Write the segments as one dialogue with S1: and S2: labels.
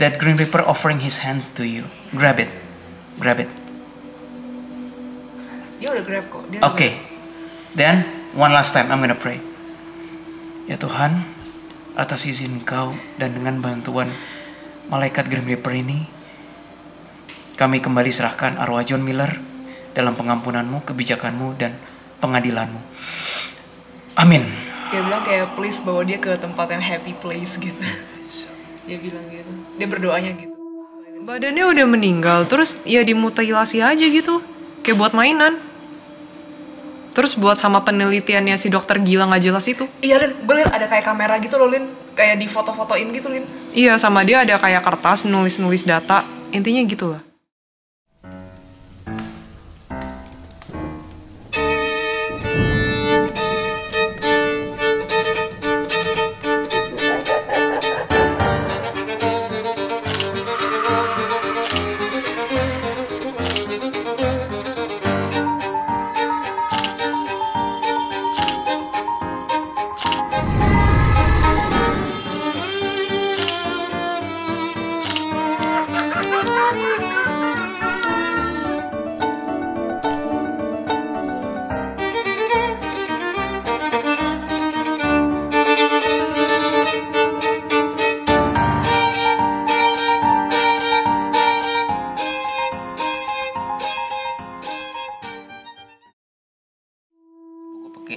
S1: that Grim Reaper offering his hands to you. Grab it. Grab it.
S2: Dia udah grab kok.
S1: Okay. Then one last time I'm gonna pray. Ya Tuhan, atas izin Kau dan dengan bantuan malaikat Grim Reaper ini, kami kembali serahkan arwah John Miller dalam pengampunanmu, kebijakanmu, dan pengadilanmu. Amin.
S2: Dia bilang kayak please bawa dia ke tempat yang happy place gitu. Dia bilang gitu. Dia berdoanya gitu.
S3: Badannya udah meninggal, terus ya dimutilasi aja gitu. Kayak buat mainan. Terus buat sama penelitiannya si dokter gila gak jelas itu.
S2: Iya Lin, gue liat ada kayak kamera gitu loh Lin. Kayak di foto-fotoin gitu Lin.
S3: Iya, sama dia ada kayak kertas nulis-nulis data. Intinya gitu lah.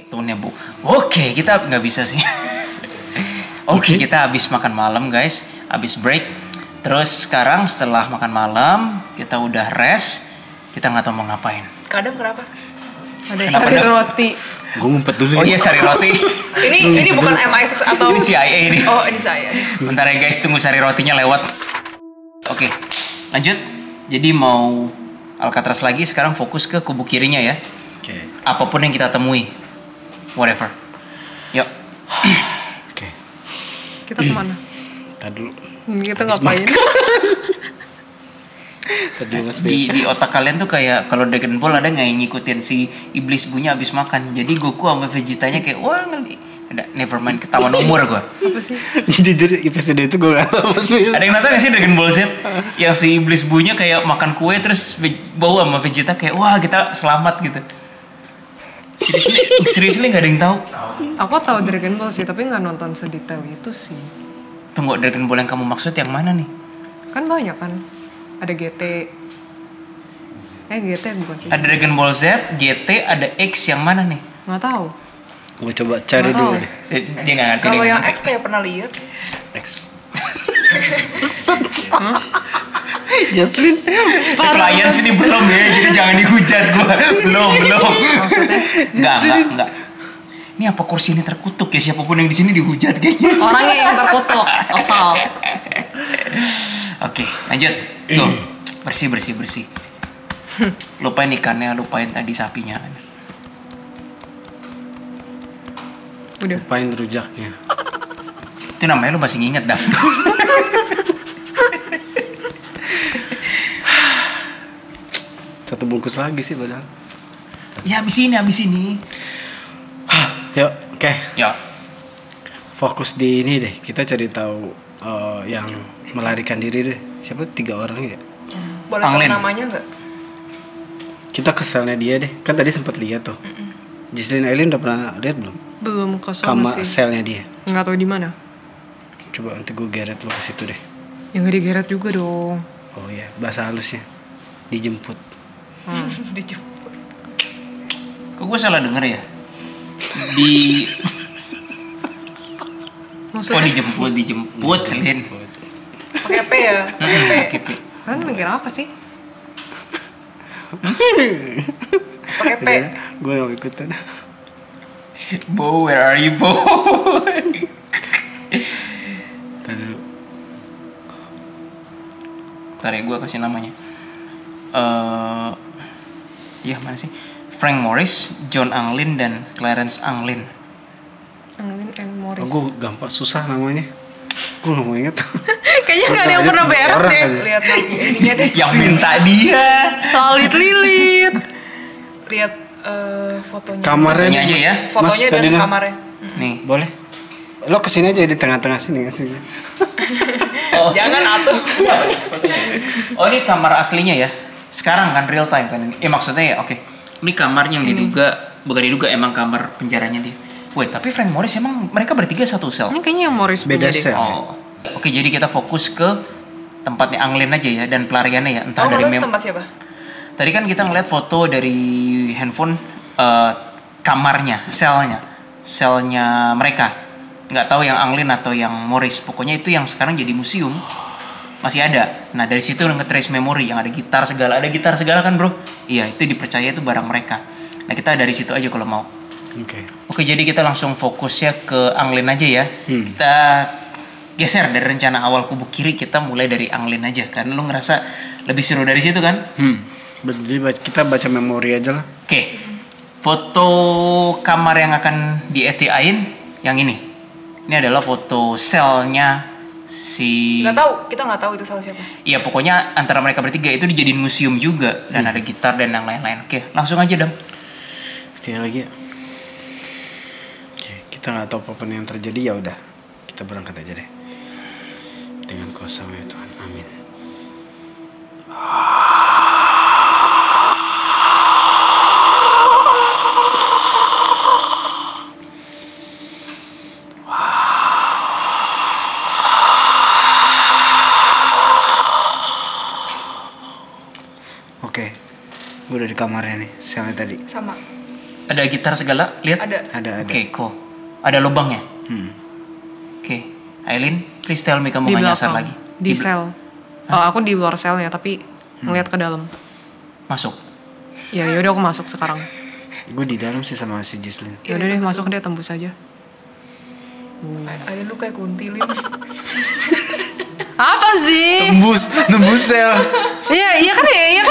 S1: Tone-nya Bu. Oke, kita nggak bisa sih. Oke, kita habis makan malam guys, habis break. Terus sekarang setelah makan malam, kita udah rest, kita nggak tahu mau ngapain.
S2: Kadang kenapa?
S3: Ada sari roti.
S4: Gue ngumpet dulu.
S1: Oh iya, sari roti.
S2: Ini bukan MI6 atau
S1: Ini CIA ini.
S2: Oh, ini saya.
S1: Bentar ya guys, tunggu sari rotinya lewat. Oke, lanjut. Jadi mau Alcatraz lagi, sekarang fokus ke kubu kirinya ya.
S4: Oke.
S1: Apapun yang kita temui, whatever. Yuk.
S4: Oke.
S3: Kita kemana?
S4: Tadi dulu.
S3: Kita ngapain?
S4: Tadi Mas
S1: Di otak kalian tuh kayak kalau Dragon Ball ada nggak yang ngikutin si iblis bunya abis makan. Jadi Goku sama Vegetanya kayak wah ngeli. Ada never mind, ketahuan umur gue.
S3: Apa sih?
S4: Jujur episode itu gue gak tau Mas Mil.
S1: Ada yang nonton nggak sih Dragon Ball Z? Yang si iblis bunya kayak makan kue terus bau sama Vegeta kayak wah kita selamat gitu. Seriously nggak ada yang tahu.
S3: Aku tahu Dragon Ball sih, tapi nggak nonton sedetail itu sih.
S1: Tunggu, Dragon Ball yang kamu maksud yang mana nih?
S3: Kan banyak kan. Ada GT. GT bukan sih.
S1: Ada Dragon Ball Z, GT, ada X yang mana nih?
S3: Nggak tahu.
S4: Gue coba cari
S3: Nggak
S4: dulu
S3: tahu.
S4: deh.
S1: Dia nggak ngerti.
S2: Kalau
S1: dia
S2: yang
S1: nggak
S2: X kayak pernah lihat.
S4: X. Jaslyn.
S1: ngerti. Klien sini belum ya, jadi jangan dihujat gua. Belum.
S3: Maksudnya?
S1: Enggak. Ini apa kursi ini terkutuk ya? Siapapun yang di sini dihujat kayaknya.
S3: Orangnya yang terkutuk. Asal.
S1: Oke, lanjut. Tuh, bersih. Lupain ikannya, lupain tadi sapinya.
S3: Udah.
S4: Lupain rujaknya.
S1: Itu namanya lu masih nginget dah.
S4: Satu bungkus lagi sih padahal.
S1: Ya habis ini.
S4: Yuk, oke.
S1: Ya.
S4: Fokus di ini deh. Kita cari tahu yang melarikan diri deh. Siapa 3 orang ya?
S2: Boleh tahu
S1: Anglin.
S2: namanya nggak?
S4: Kita ke selnya dia deh. Kan tadi sempat lihat tuh. Gislin Eileen udah pernah lihat belum?
S3: Belum ke sana
S4: Kamar
S3: sih.
S4: selnya dia.
S3: Nggak tahu di mana.
S4: Coba nanti gue geret lo ke situ deh.
S3: Ya nggak digeret juga dong.
S4: Oh iya, bahasa halusnya. Dijemput.
S2: Dijemput.
S1: Kok gue salah denger ya? Kok
S3: Maksudnya?
S1: dijemput, Selin.
S2: Pakai P ya?
S1: Pakai P.
S3: Kan mikir apa sih?
S2: Pakai P.
S4: Gue gak mau ikutan.
S1: Bo, where are you, Bo?
S4: Tadi dulu.
S1: Ntar ya, gue kasih namanya. Iya mana sih? Frank Morris, John Anglin, dan Clarence Anglin.
S3: Anglin and Morris.
S4: Gue gampang susah namanya. Gue gak mau inget.
S3: Kayaknya nggak ada yang pernah beres
S4: Orang
S3: deh.
S4: aja.
S2: Lihat ininya deh.
S1: Yang minta dia.
S3: Lalit lilit.
S2: Lihat fotonya.
S4: Kamarnya
S1: Fotonya aja ya.
S2: Fotonya
S4: Mas
S2: dan
S4: Ferdinand.
S2: kamarnya.
S1: Nih.
S4: Boleh. Lo kesini aja di tengah-tengah sini.
S2: Jangan atuh.
S1: Oh ini kamar aslinya ya? Sekarang kan real time kan? Maksudnya ya oke. Ini kamarnya yang diduga, bukan diduga emang kamar penjaranya dia. Wait, tapi Frank Morris emang mereka bertiga satu sel?
S3: Ini kayaknya yang Morris
S4: Beda
S3: punya deh.
S4: sel.
S1: Oh. Oke, jadi kita fokus ke tempatnya Anglin aja ya dan pelariannya ya. Entah
S2: Oh,
S1: dari
S2: kalau tempat siapa?
S1: Tadi kan kita ngeliat foto dari handphone kamarnya, selnya mereka. Nggak tahu yang Anglin atau yang Morris. Pokoknya itu yang sekarang jadi museum. Masih ada. Nah dari situ nge-trace memory yang ada gitar segala kan bro? Iya itu dipercaya itu barang mereka. Nah kita dari situ aja kalau mau. Oke jadi kita langsung fokusnya ke Anglin aja ya. Kita geser dari rencana awal kubu kiri, kita mulai dari Anglin aja karena lu ngerasa lebih seru dari situ kan?
S4: Jadi kita baca memori aja lah.
S1: Oke. Foto kamar yang akan di-ETA-in yang ini. Ini adalah foto selnya si...
S2: Nggak tahu, kita nggak tahu itu salah siapa.
S1: Iya pokoknya antara mereka bertiga itu dijadiin museum juga dan ada gitar dan yang lain-lain. Oke langsung aja Dam.
S4: Tinggal lagi ya. Oke, kita nggak tahu apapun yang terjadi ya udah. Kita berangkat aja deh. Dengan kuasa-Mu ya Tuhan. Amin. Oke, gue udah di kamarnya nih, selnya tadi.
S2: Sama.
S1: Ada gitar segala, lihat.
S2: Ada.
S1: Oke cool. Ada lubangnya.
S4: Hmm.
S1: Oke, Aileen, please tell me kamu
S3: Di
S1: nggak nyasar
S3: belakang.
S1: lagi.
S3: Di sel. Oh, aku di luar selnya tapi ngeliat ke dalam.
S1: Masuk.
S3: Ya yaudah aku masuk sekarang.
S4: Gue di dalam sih sama si Jislin.
S3: Ya udah deh masuk deh tembus aja.
S2: Ada lu kayak kuntilin.
S3: Apa sih?
S4: Nembus sel.
S3: Iya kan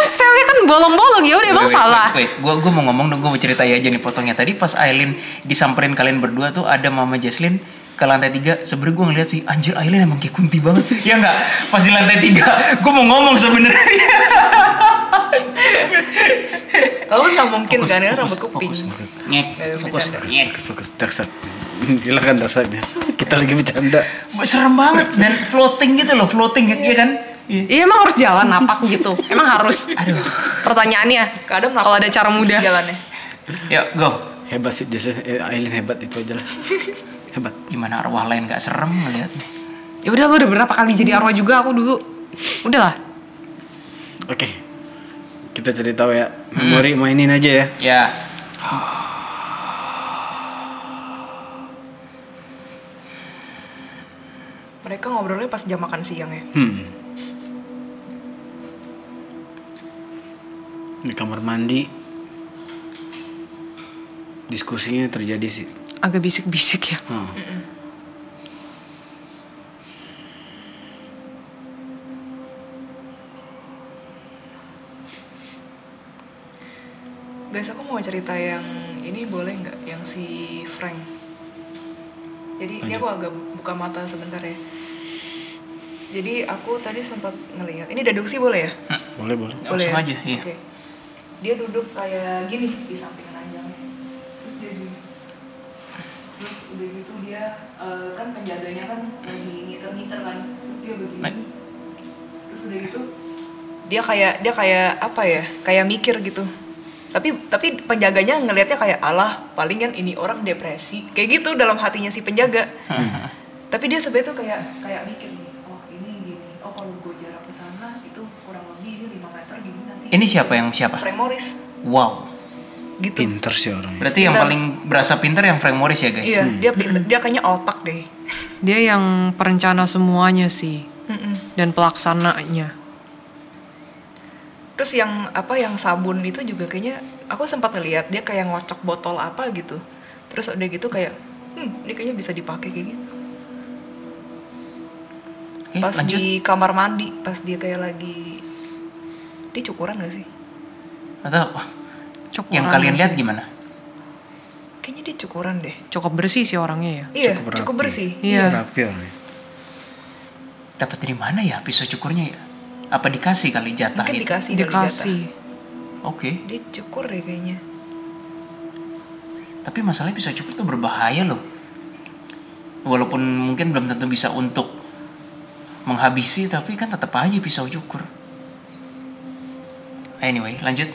S3: selnya kan bolong-bolong ya udah emang salah.
S1: Wait, gue mau ngomong dong, gue mau ceritain aja nih fotonya. Tadi pas Aileen disamperin kalian berdua tuh ada Mama Jesslyn ke lantai 3. Sebenernya gue ngeliat sih anjir Aileen emang kayak kunti banget. Ya nggak? Pas di lantai 3 gue mau ngomong sebenarnya.
S2: Kalau nggak mungkin kan ya rambutku pink.
S1: Nyek, fokus. Nyek.
S4: Fokus daksat. Gila kan daksatnya. Kita lagi bercanda.
S1: Serem banget dan floating gitu loh, floating ya kan?
S3: Iya emang harus jalan napak gitu. Emang harus. Aduh. Pertanyaannya.
S2: Kadang
S3: Kalau ada cara mudah.
S2: jalannya.
S1: Ya, go.
S4: Hebat sih Jislin. Aileen hebat itu aja lah. Hebat.
S1: Gimana arwah lain gak serem ngeliatnya?
S3: Ya udah lu udah berapa kali jadi arwah juga aku dulu. Udahlah.
S4: Oke. Kita cari tahu ya. Memori mainin aja ya.
S1: Ya.
S2: Mereka ngobrolnya pas jam makan siang ya.
S4: Di kamar mandi. Diskusinya terjadi sih.
S3: Agak bisik-bisik ya.
S2: Guys, aku mau cerita yang ini boleh nggak? Yang si Frank. Jadi ini aku agak buka mata sebentar ya. Jadi aku tadi sempat ngelihat. Ini deduksi boleh ya?
S4: Boleh.
S2: Boleh
S1: Langsung
S2: ya?
S1: aja, iya.
S2: Oke. Dia duduk kayak gini di samping ranjangnya. Terus dia gini. Terus udah gitu dia kan penjaganya kan lagi ngiter-ngiter kan. Terus dia begini. Terus udah gitu dia kayak apa ya? Kayak mikir gitu. Tapi penjaganya ngelihatnya kayak alah paling kan ini orang depresi. Kayak gitu dalam hatinya si penjaga. Tapi dia sebenarnya tuh kayak mikir nih. Oh, ini gini. Oh, kalau gue jarak ke sana itu kurang lebih ini 5 meter gini nanti.
S1: Ini siapa?
S2: Frank Morris.
S1: Wow.
S2: Gitu.
S4: Pinter sih orangnya.
S1: Berarti yang paling berasa pinter yang Frank Morris ya guys?
S2: Iya, dia kayaknya otak deh.
S3: Dia yang perencana semuanya sih. Dan pelaksananya.
S2: Terus yang sabun itu juga kayaknya aku sempat ngeliat dia kayak ngocok botol apa gitu. Terus udah gitu kayak ini kayaknya bisa dipakai kayak gitu.
S1: Oke,
S2: Pas
S1: lanjut.
S2: di kamar mandi, pas dia kayak lagi dia cukuran gak sih?
S1: Atau
S3: Cukup
S1: yang
S3: orang
S1: kalian
S3: aja.
S1: lihat gimana?
S2: Kayaknya dia cukuran deh.
S3: Cukup bersih sih orangnya ya.
S2: Iya,
S4: Cukup
S2: cukup
S4: rapi.
S2: bersih.
S3: Iya.
S4: Rapi orangnya.
S1: Dapat dari mana ya pisau cukurnya ya? Apa dikasih kali jatah
S2: Mungkin
S1: itu?
S2: dikasih kali
S3: Dikasih.
S1: Oke.
S2: jatah. Dia cukur deh kayaknya.
S1: Tapi masalahnya pisau cukur tuh berbahaya loh. Walaupun mungkin belum tentu bisa untuk menghabisi, tapi kan tetap aja pisau cukur. Anyway, lanjut.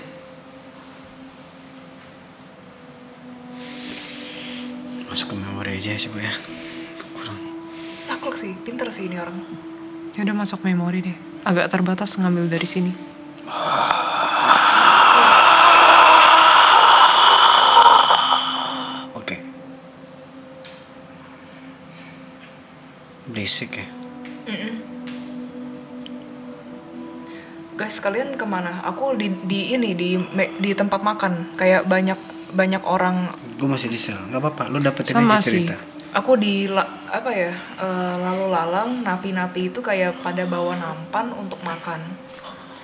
S4: Masuk ke memori aja coba ya. Kurang.
S3: Saklek sih, pinter sih ini orang. Ya udah masuk memori deh. Agak terbatas ngambil dari sini.
S4: Oke. Berisik ya.
S2: Guys, kalian kemana? Aku di tempat makan. Kayak banyak orang.
S4: Gue masih di sel. Nggak apa-apa. Lu dapetin
S3: Sama
S4: aja
S3: sih.
S4: cerita.
S2: Aku lalu lalang napi-napi itu kayak pada bawa nampan untuk makan.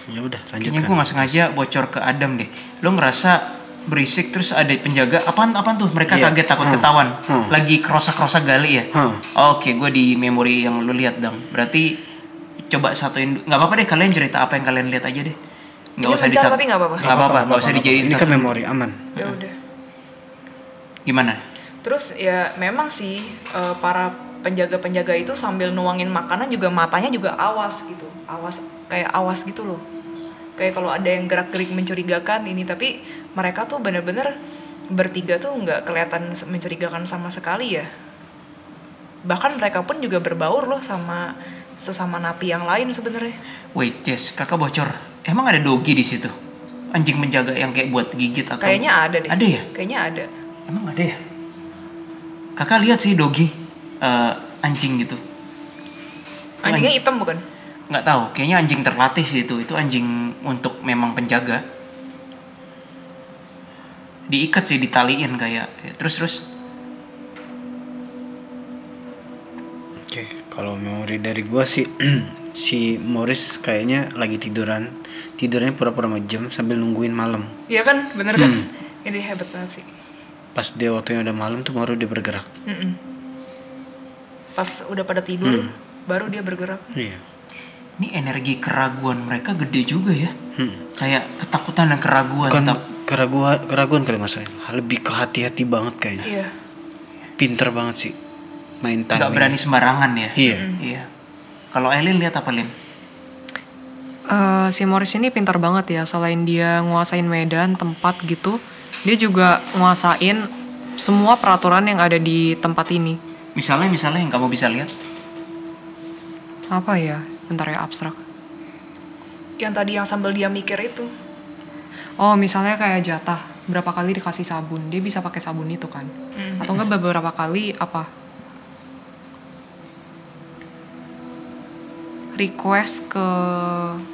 S4: Ya udah,
S1: Kayaknya
S4: lanjutkan.
S1: gue gak sengaja bocor ke Adam deh. Lo ngerasa berisik terus ada penjaga. Apaan tuh? Mereka
S4: Iya.
S1: kaget takut ketahuan. Lagi krosak-krosak gali ya? Oke, gue di memori yang lo lihat dong. Berarti coba satuin. Gak apa-apa deh, kalian cerita apa yang kalian lihat aja deh. Gak
S2: Ini
S1: usah
S2: mencar tapi nggak apa-apa.
S1: Gak apa-apa, gak usah dijadiin
S4: Ini
S1: satu.
S4: kan memori aman.
S2: Ya udah.
S1: Gimana?
S2: Terus ya memang sih para penjaga-penjaga itu sambil nuangin makanan juga matanya juga awas gitu. Awas gitu loh. Kayak kalau ada yang gerak-gerik mencurigakan ini, tapi mereka tuh bener-bener bertiga tuh nggak kelihatan mencurigakan sama sekali ya. Bahkan mereka pun juga berbaur loh sama sesama napi yang lain sebenarnya.
S1: Wait, Jess, kakak bocor. Emang ada dogi di situ? Anjing menjaga yang kayak buat gigit atau?
S2: Kayaknya ada deh.
S1: Ada ya?
S2: Kayaknya ada.
S1: Emang ada ya? Kakak lihat sih dogi, anjing gitu.
S2: Anjingnya hitam bukan?
S1: Nggak tahu, kayaknya anjing terlatih sih itu anjing untuk memang penjaga. Diikat sih, ditaliin kayak terus.
S4: Oke, kalau memori dari gua sih si Morris kayaknya lagi tidurnya pura-pura jam sambil nungguin malam.
S2: Iya kan, bener kan? Ini hebat banget sih.
S4: Pas dia waktunya udah malam tuh baru dia bergerak.
S2: Pas udah pada tidur, baru dia bergerak.
S4: Iya.
S1: Ini energi keraguan mereka gede juga ya. Kayak ketakutan dan keraguan.
S4: Bukan keraguan kali masalahnya. Lebih ke hati-hati banget kayaknya.
S2: Iya.
S4: Pinter banget sih main timing.
S1: Nggak berani sembarangan ya.
S4: Iya.
S1: Iya. Kalau Elin lihat apa, Lin?
S3: Si Morris ini pintar banget ya. Selain dia nguasain medan, tempat gitu, dia juga nguasain semua peraturan yang ada di tempat ini.
S1: Misalnya yang kamu bisa lihat.
S3: Apa ya? Bentar ya, abstrak.
S2: Yang tadi yang sambil dia mikir itu.
S3: Oh, misalnya kayak jatah. Berapa kali dikasih sabun. Dia bisa pakai sabun itu kan. Atau enggak beberapa kali apa? Request ke...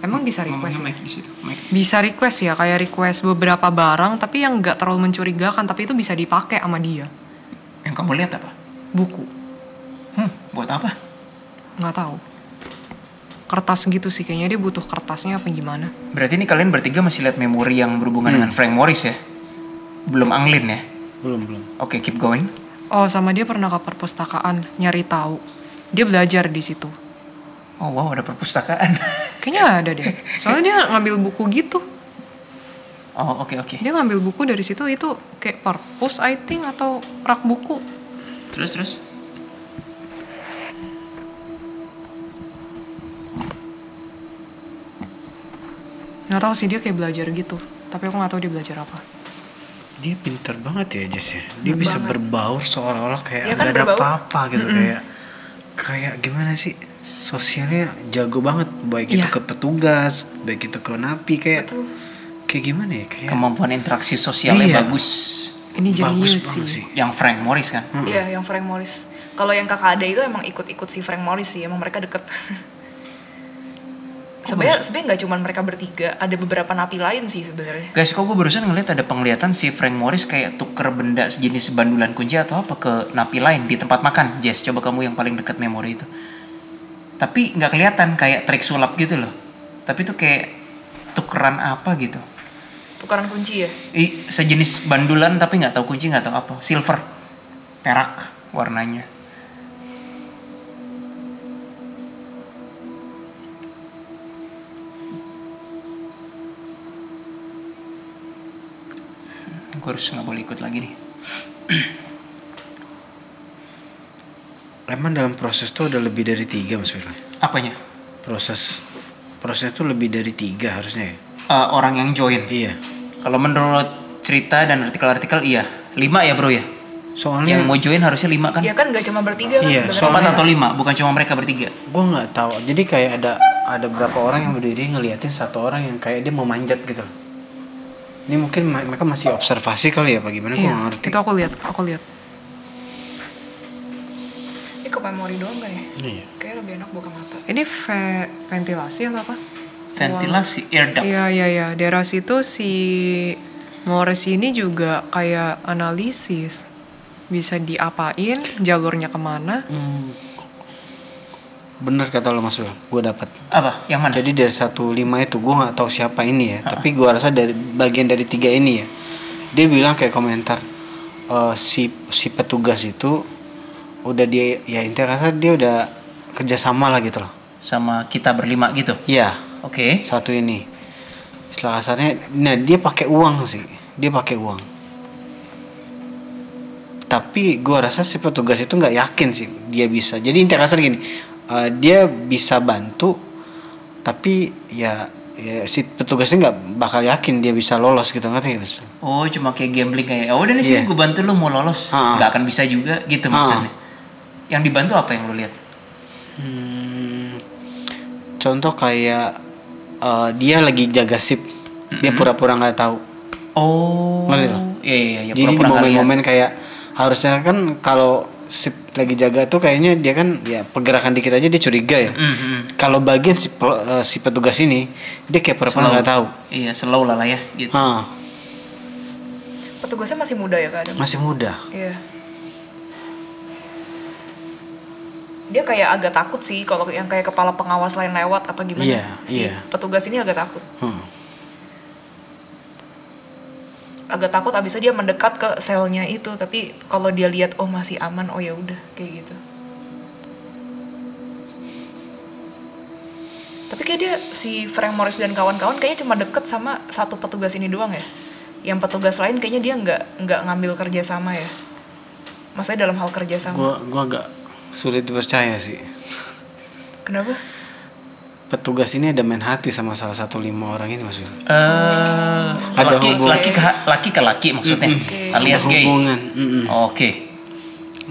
S3: Emang bisa request ya?
S1: Mic di situ. Mic.
S3: Bisa request ya, kayak request beberapa barang tapi yang nggak terlalu mencurigakan, tapi itu bisa dipakai sama dia.
S1: Yang kamu lihat apa?
S3: Buku.
S1: Buat apa?
S3: Nggak tahu. Kertas gitu sih, kayaknya dia butuh kertasnya apa gimana.
S1: Berarti ini kalian bertiga masih lihat memori yang berhubungan dengan Frank Morris ya? Belum Anglin ya?
S4: Belum.
S1: Oke, keep going.
S3: Oh, sama dia pernah ke perpustakaan nyari tahu. Dia belajar di situ.
S1: Oh wow, ada perpustakaan.
S3: Kayaknya ada deh. Soalnya dia ngambil buku gitu.
S1: Oh oke.
S3: Dia ngambil buku dari situ, itu kayak perpus I think atau rak buku.
S1: Terus.
S3: Nggak tahu sih, dia kayak belajar gitu. Tapi aku nggak tahu dia belajar apa.
S4: Dia pinter banget ya Jess ya. Dia bisa berbaur seolah-olah kayak
S2: Dia kan
S4: nggak ada
S2: berbaur.
S4: apa-apa gitu. Kayak gimana sih, sosialnya jago banget. Baik itu
S3: Iya.
S4: ke petugas, baik itu ke napi. Kayak
S2: Betul.
S4: kayak gimana ya, kayak
S1: Kemampuan interaksi sosialnya
S4: Iya.
S1: bagus.
S3: Ini
S4: bagus
S3: jenius
S4: banget
S3: sih.
S1: Yang Frank Morris kan?
S2: Iya, yang Frank Morris. Kalau yang kakak ada itu emang ikut-ikut si Frank Morris sih, emang mereka deket. Sebenarnya nggak cuma mereka bertiga, ada beberapa napi lain sih sebenarnya.
S1: Guys, kok gue barusan ngeliat ada penglihatan si Frank Morris kayak tuker benda sejenis bandulan kunci atau apa ke napi lain di tempat makan. Jess, coba kamu yang paling dekat memori itu. Tapi nggak kelihatan, kayak trik sulap gitu loh. Tapi itu kayak tukeran apa gitu.
S2: Tukaran kunci ya.
S1: Sejenis bandulan tapi nggak tahu kunci, nggak tahu apa. Silver, perak warnanya. Gue harus nggak boleh ikut lagi nih.
S4: emang dalam proses tuh ada lebih dari 3 Mas Firman.
S1: Apanya?
S4: Proses tuh lebih dari 3 harusnya ya.
S1: Orang yang join.
S4: Iya.
S1: Kalau menurut cerita dan artikel-artikel iya 5 ya bro ya.
S4: Soalnya
S1: Yang mau join harusnya 5 kan?
S2: Ya kan gak cuma bertiga kan
S4: Iya,
S2: sebenarnya.
S1: 4 atau 5, bukan cuma mereka bertiga.
S4: gue nggak tahu. Jadi kayak ada beberapa orang yang berdiri ngeliatin satu orang yang kayak dia mau manjat gitu. Ini mungkin mereka masih observasi kali ya, bagaimana gue
S3: Iya,
S4: nggak ngerti.
S3: itu aku lihat.
S2: Ini ke memori doang gak ya?
S4: Iya.
S2: Kayak lebih enak buka mata.
S3: Ini ventilasi atau apa?
S1: Ventilasi, air duct.
S3: Iya. Daerah situ si Morris ini juga kayak analisis. Bisa diapain, jalurnya kemana.
S4: Bener kata lo Mas Wil, gue dapat.
S1: Apa? Yang mana?
S4: Jadi dari 15 itu gue nggak tahu siapa ini ya, tapi gue rasa dari bagian dari 3 ini ya. Dia bilang kayak komentar si petugas itu udah dia ya intinya rasa dia udah kerjasama lah gitu loh.
S1: Sama kita berlima gitu.
S4: Iya.
S1: Oke.
S4: Satu ini. Istilah kasarnya, nah dia pakai uang sih, dia pakai uang. Tapi gue rasa si petugas itu nggak yakin sih dia bisa. Jadi intinya kasar gini, dia bisa bantu, tapi ya si petugasnya nggak bakal yakin dia bisa lolos gitu, ngerti Mas?
S1: Oh, cuma kayak gambling kayak, oh udah nih sini
S4: Iya.
S1: gue bantu lu mau lolos. Nggak akan bisa juga gitu maksudnya. Yang dibantu apa yang lu lihat?
S4: Contoh kayak dia lagi jaga sip, dia pura-pura nggak tahu.
S1: Oh.
S4: Ngerti lo?
S1: Iya.
S4: Jadi di
S1: Pura-pura nggak lihat.
S4: momen-momen kayak harusnya kan kalau sip lagi jaga tuh kayaknya dia kan ya pergerakan dikit aja dia curiga ya. Kalau bagian si petugas ini dia kayak pura-pura nggak tahu.
S1: Iya, slow lah ya gitu.
S2: Petugasnya masih muda ya Kak Adam?
S4: Masih muda.
S2: Iya. Dia kayak agak takut sih kalau yang kayak kepala pengawas lain lewat apa gimana.
S4: Iya,
S2: Si
S4: iya.
S2: petugas ini agak takut. Agak takut abisnya dia mendekat ke selnya itu, tapi kalau dia lihat oh masih aman, oh ya udah kayak gitu. Tapi kayak dia si Frank Morris dan kawan-kawan kayaknya cuma deket sama satu petugas ini doang ya. Yang petugas lain kayaknya dia nggak ngambil kerja sama ya. Maksudnya dalam hal kerja sama.
S4: Gua agak sulit dipercaya sih.
S2: Kenapa?
S4: Petugas ini ada main hati sama salah satu 5 orang ini Mas Wil.
S1: Ada
S4: hubungan.
S1: laki ke laki maksudnya. Alias
S4: Ada
S1: gay.
S4: hubungan.
S1: Oke.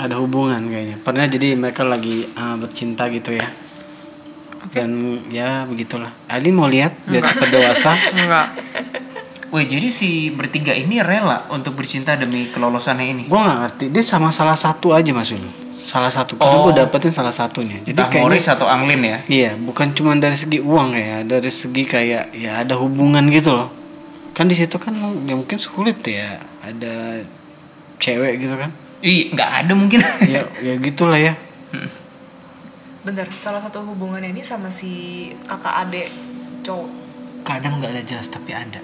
S4: Ada hubungan kayaknya. Pernah jadi mereka lagi bercinta gitu ya. Dan ya begitulah. Alin mau lihat biar cepat dewasa.
S3: Enggak.
S1: Wih, jadi si bertiga ini rela untuk bercinta demi kelolosannya ini.
S4: Gue nggak ngerti. Dia sama salah satu aja Mas Wil. Salah satu. Karena gue dapetin salah satunya. Jadi
S1: Entah Morris atau Anglin ya.
S4: iya, bukan cuma dari segi uang ya, dari segi kayak ya ada hubungan gitu loh. Kan di situ kan ya mungkin sulit ya, ada cewek gitu kan.
S1: Ih, nggak ada mungkin.
S4: ya gitulah ya.
S2: Bentar, salah satu hubungannya ini sama si kakak adek cowok.
S4: Kadang nggak ada jelas tapi ada.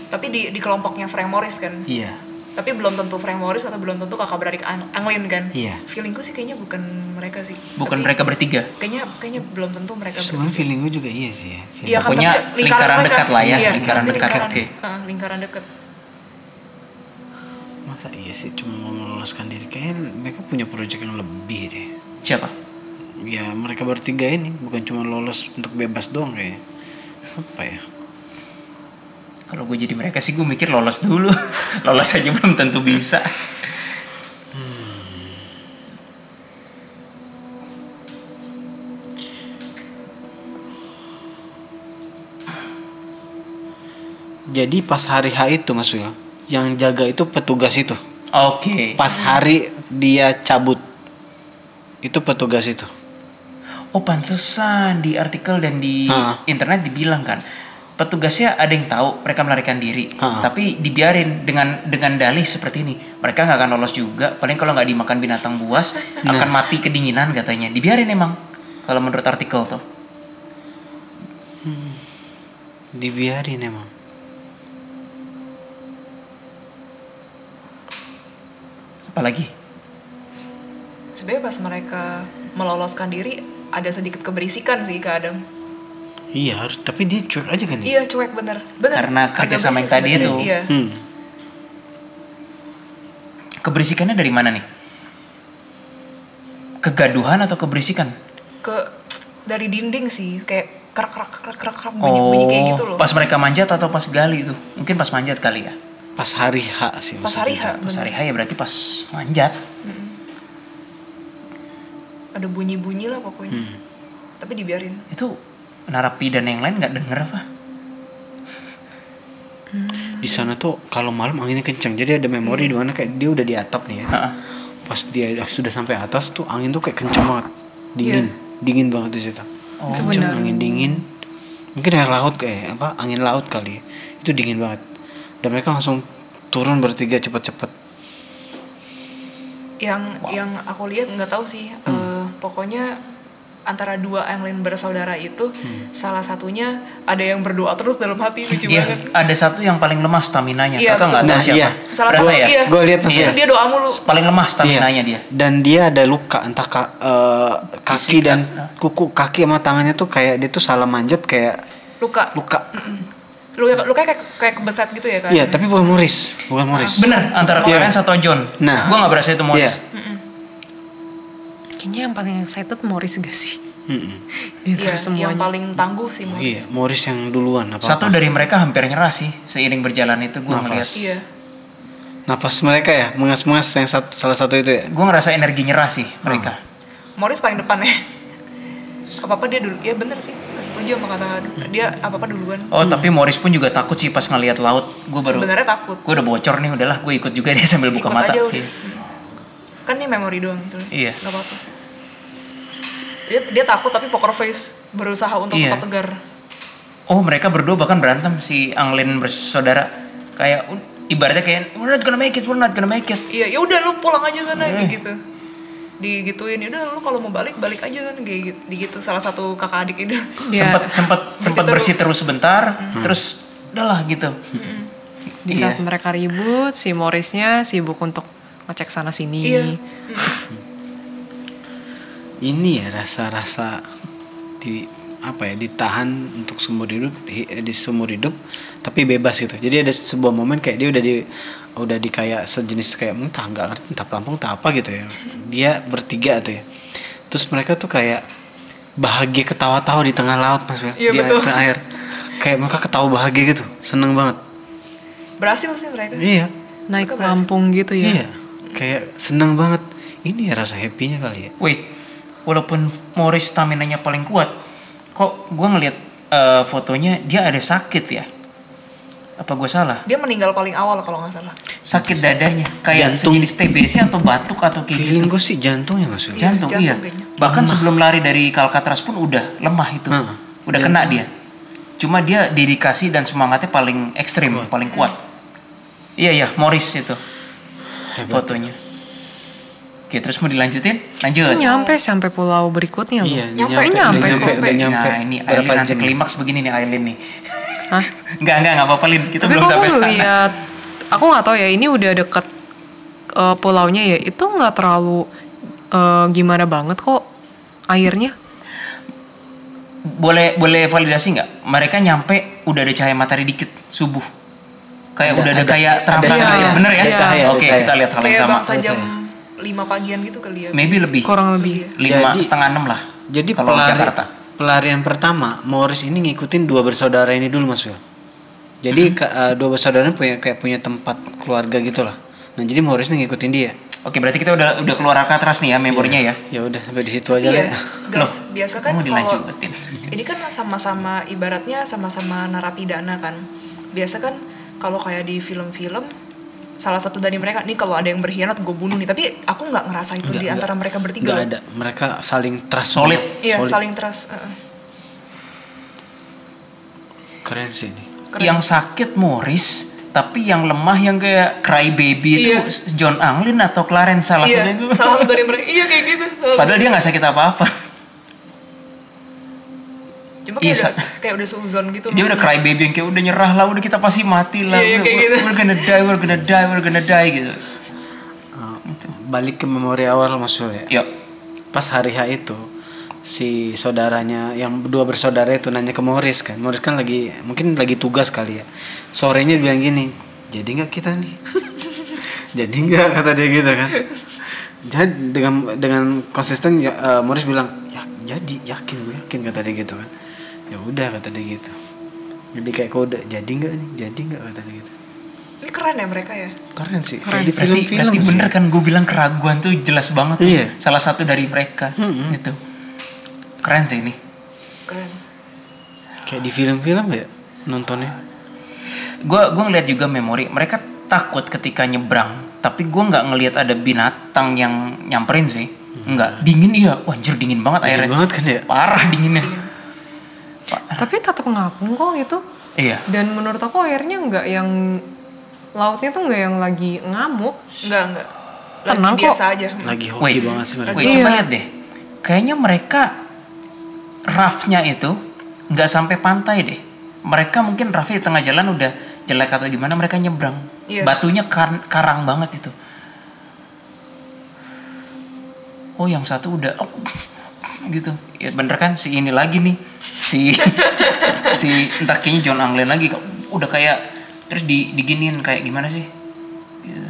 S2: Tapi di kelompoknya Frank Morris kan.
S4: Iya.
S2: Tapi belum tentu Frank Morris atau belum tentu kakak beradik Anglin kan.
S4: Iya.
S2: Feelingku sih kayaknya bukan mereka sih.
S1: Bukan
S2: Tapi
S1: mereka bertiga.
S2: Kayaknya belum tentu mereka
S4: Sebenarnya feeling gue juga iya sih ya.
S2: Iya kan,
S1: Pokoknya
S2: tapi
S1: lingkaran
S2: mereka-
S1: dekat lah ya,
S2: iya,
S1: lingkaran
S2: tapi
S1: dekat, oke.
S2: lingkaran dekat.
S4: Masa iya sih cuma mau meloloskan diri? Kayaknya mereka punya proyek yang lebih deh.
S1: Siapa?
S4: Ya mereka bertiga ini bukan cuma lolos untuk bebas doang kayaknya. Apa ya?
S1: Kalau gue jadi mereka sih gue mikir lolos dulu. Lolos aja belum tentu bisa.
S4: Jadi pas hari H itu Mas Wil, yang jaga itu petugas itu.
S1: Oke.
S4: Pas hari dia cabut, itu petugas itu.
S1: Oh pantesan di artikel dan di internet dibilang kan petugasnya ada yang tahu mereka melarikan diri, tapi dibiarin dengan dalih seperti ini, mereka nggak akan lolos juga. Paling kalau nggak dimakan binatang buas akan mati kedinginan katanya. Dibiarin emang kalau menurut artikel tuh.
S4: Dibiarin emang.
S1: Apalagi?
S2: Sebenarnya pas mereka meloloskan diri ada sedikit keberisikan sih Kak Adam.
S4: Iya harus, tapi dia cuek aja kan ya.
S2: Iya cuek bener.
S1: Karena kerja sama yang tadi itu.
S2: Iya.
S1: Keberisikannya dari mana nih? kegaduhan atau keberisikan?
S2: Dari dinding sih, kayak kerak bunyi kayak gitu loh.
S1: Pas mereka manjat atau pas gali itu? Mungkin pas manjat kali ya.
S4: Pas hari H sih.
S2: Pas hari H.
S1: Pas hari H ya berarti pas manjat.
S2: Ada bunyi-bunyi lah pokoknya. Tapi dibiarin.
S1: Itu narapidana yang lain nggak denger apa?
S4: Di sana tuh kalau malam anginnya kenceng. Jadi ada memori di mana kayak dia udah di atap nih ya. Pas dia sudah sampai atas tuh angin tuh kayak kenceng banget. Dingin banget di situ. Kenceng, angin dingin. Mungkin air laut kayak apa? Angin laut kali ya. Itu dingin banget. Dan mereka langsung turun bertiga cepet-cepet.
S2: Yang aku lihat nggak tahu sih. Pokoknya antara dua alien bersaudara itu salah satunya ada yang berdoa terus dalam hati, lucu banget.
S1: Ada satu yang paling lemah staminanya.
S2: Iya,
S1: Kakak nggak tahu
S4: Nah,
S1: siapa?
S4: iya.
S2: Salah
S1: Berasa
S2: satu
S1: ya?
S2: iya.
S4: Gue lihat pas
S2: Dia doa mulu.
S1: Paling lemah staminanya dia.
S4: Dan dia ada luka entah kaki dan kuku kaki sama tangannya tuh kayak dia tuh salah manjat kayak
S2: Luka kayak kebeset gitu ya kan?
S4: Iya, tapi bukan Morris.
S1: Bener, antara Clarence atau John.
S4: Nah.
S1: Gue nggak berasa itu Morris.
S3: Kayaknya yang paling excited Morris gak sih?
S2: Iya, yang paling tangguh sih
S4: Iya,
S2: Morris.
S4: Morris yang duluan apa?
S1: Satu dari mereka hampir nyerah sih seiring berjalan itu gue ngeliat.
S2: Iya.
S4: Nafas mereka ya, mengas-mengas yang salah satu itu ya.
S1: Gue ngerasa energi nyerah sih mereka.
S2: Morris paling depan ya. Apa-apa dia dulu. Ya bener sih, setuju sama kata dia apa-apa duluan.
S1: Oh tapi Morris pun juga takut sih pas ngeliat laut. Gue baru.
S2: Sebenarnya takut.
S1: Gue udah bocor nih, udahlah gue ikut juga deh sambil buka
S2: Ikut
S1: mata.
S2: aja udah.
S1: Iya.
S2: Kan ini memori doang sebenarnya.
S1: Iya.
S2: Gak apa-apa. Dia takut tapi poker face, berusaha untuk
S1: Iya.
S2: tetap tegar.
S1: Oh mereka berdua bahkan berantem si Anglin bersaudara. Kayak ibaratnya kayak we're not gonna make it.
S2: Iya, ya udah lu pulang aja sana kayak gitu. Digituin, ya udah lu kalau mau balik aja sana kayak gitu. Salah satu kakak adik itu.
S3: Iya.
S1: Sempat bersih terus sebentar, terus udahlah gitu.
S3: Di saat mereka ribut, si Morrisnya sibuk untuk ngecek sana sini.
S2: Iya.
S4: Ini ya rasa-rasa ditahan untuk seumur hidup tapi bebas gitu. Jadi ada sebuah momen kayak dia udah di kayak sejenis kayak entah nggak ngerti entah pelampung entah apa gitu ya. Dia bertiga tuh ya. Terus mereka tuh kayak bahagia ketawa-tawa di tengah laut Mas Wil.
S2: Iya,
S4: Di
S2: betul.
S4: air. Kayak mereka ketawa bahagia gitu. Seneng banget.
S2: Berhasil sih mereka.
S4: Iya.
S3: Naik pelampung gitu ya.
S4: Iya. Kayak seneng banget. Ini ya rasa happy-nya kali ya.
S1: Wait, walaupun Morris staminanya paling kuat, kok gue ngeliat fotonya dia ada sakit ya? Apa gue salah?
S2: Dia meninggal paling awal kalau nggak salah.
S1: Sakit dadanya, kayak
S4: Jantung.
S1: sejenis TBC atau batuk atau kayak gitu.
S4: Feeling gue sih jantungnya Mas Wil.
S1: Jantung,
S2: Jantung
S1: iya.
S2: kayaknya.
S1: Bahkan sebelum lari dari Alcatraz pun udah lemah itu. Udah kena dia. Cuma dia dedikasi dan semangatnya paling ekstrim, paling kuat. Iya, Morris itu fotonya. Oke, terus mau dilanjutin? Lanjut.
S3: Nyampe sampai pulau berikutnya loh.
S4: Iya,
S3: nyampe kok.
S4: udah nyampe.
S1: Nah, ini
S4: Berapa
S1: Aileen nanti
S4: jam?
S1: klimaks begini nih Aileen nih.
S3: Hah?
S1: Enggak apa-apa Lin. Kita
S3: Tapi
S1: belum
S3: kok
S1: sampai
S3: aku
S1: sana.
S3: ngeliat, aku nggak tahu ya ini udah deket pulaunya ya. Itu nggak terlalu gimana banget kok airnya.
S1: Boleh validasi nggak? Mereka nyampe udah ada cahaya matahari dikit subuh. Kayak udah ada kayak terang
S3: ada
S1: cahaya.
S3: cahaya.
S1: Bener ya?
S3: Ada
S4: cahaya,
S1: Oke,
S4: ada cahaya.
S1: kita lihat hal yang
S2: Kayak
S1: sama.
S2: bangsa jam 5 pagian gitu kali ya.
S1: Maybe lebih.
S3: Kurang lebih.
S1: 5:30 lah.
S4: Jadi
S1: kalau Jakarta.
S4: pelarian pertama Morris ini ngikutin dua bersaudara ini dulu Mas Wil. Jadi dua bersaudara ini punya tempat keluarga gitu lah. Nah jadi Morris ini ngikutin dia.
S1: Oke, berarti kita udah keluar Alcatraz nih ya memorinya ya.
S4: Ya udah sampai di situ aja
S2: Iya,
S4: lah.
S2: guys, biasa kan
S1: Mau
S2: kalau
S1: dilanjutin.
S2: ini kan sama-sama ibaratnya sama-sama narapidana kan. Biasa kan kalau kayak di film-film salah satu dari mereka nih kalau ada yang berkhianat gue bunuh nih, tapi aku nggak ngerasa itu di antara mereka bertiga.
S4: Nggak ada. Mereka saling trust.
S1: Solid.
S4: banget.
S2: Iya,
S4: Solid.
S2: saling trust.
S4: Keren sih ini.
S1: Yang sakit Morris, tapi yang lemah yang kayak cry baby itu
S2: Iya.
S1: John Anglin atau Clarence salah
S2: Iya,
S1: satunya itu.
S2: salah satu dari mereka. Iya kayak gitu.
S1: Padahal dia nggak sakit apa-apa.
S2: Cuma
S1: Iya,
S2: kayak udah seuzon gitu.
S1: Dia udah cry baby yang kayak udah nyerah lah, udah kita pasti mati lah.
S2: Iya, kayak gitu.
S1: We're gonna die gitu.
S4: Balik ke memori awal Mas Wil ya.
S1: Yuk.
S4: Pas hari H itu si saudaranya yang dua bersaudara itu nanya ke Morris kan. Morris kan mungkin lagi tugas kali ya. Sorenya bilang gini, jadi nggak kita nih? Jadi nggak kata dia gitu kan. Jadi dengan konsisten Morris bilang yakin kata dia gitu kan. Ya udah kata dia gitu. Jadi kayak kode jadi nggak kata dia gitu.
S2: Ini keren ya mereka ya.
S4: Keren sih.
S3: Keren.
S4: Kayak di film-film
S1: berarti
S4: sih.
S1: bener kan gue bilang keraguan tuh jelas banget tuh.
S4: Iya.
S1: Salah satu dari mereka gitu. Keren sih ini.
S2: Keren.
S4: Kayak di film-film ya nontonnya.
S1: Gue ngeliat juga memori mereka takut ketika nyebrang, tapi gue nggak ngelihat ada binatang yang nyamperin sih. Nggak, dingin iya. Wah anjir dingin banget
S4: Dingin
S1: airnya.
S4: banget kan ya?
S1: Parah dinginnya.
S3: Tapi tetap ngapung kok itu.
S1: Iya.
S3: Dan menurut aku airnya nggak yang lautnya tuh nggak yang lagi ngamuk.
S2: Enggak.
S3: Tenang
S2: Lagi
S3: kok.
S2: biasa aja.
S4: Lagi hoki banget sih mereka.
S1: Wait,
S3: Iya.
S1: coba lihat deh. Kayaknya mereka raftnya itu nggak sampai pantai deh. Mereka mungkin raftnya di tengah jalan udah jelek atau gimana, mereka nyebrang.
S2: Iya.
S1: Batunya karang banget itu. Oh yang satu udah gitu. Ya bener kan si ini lagi nih. Si entar kayaknya John Anglen lagi. Udah kayak terus diginiin kayak gimana sih? Gitu.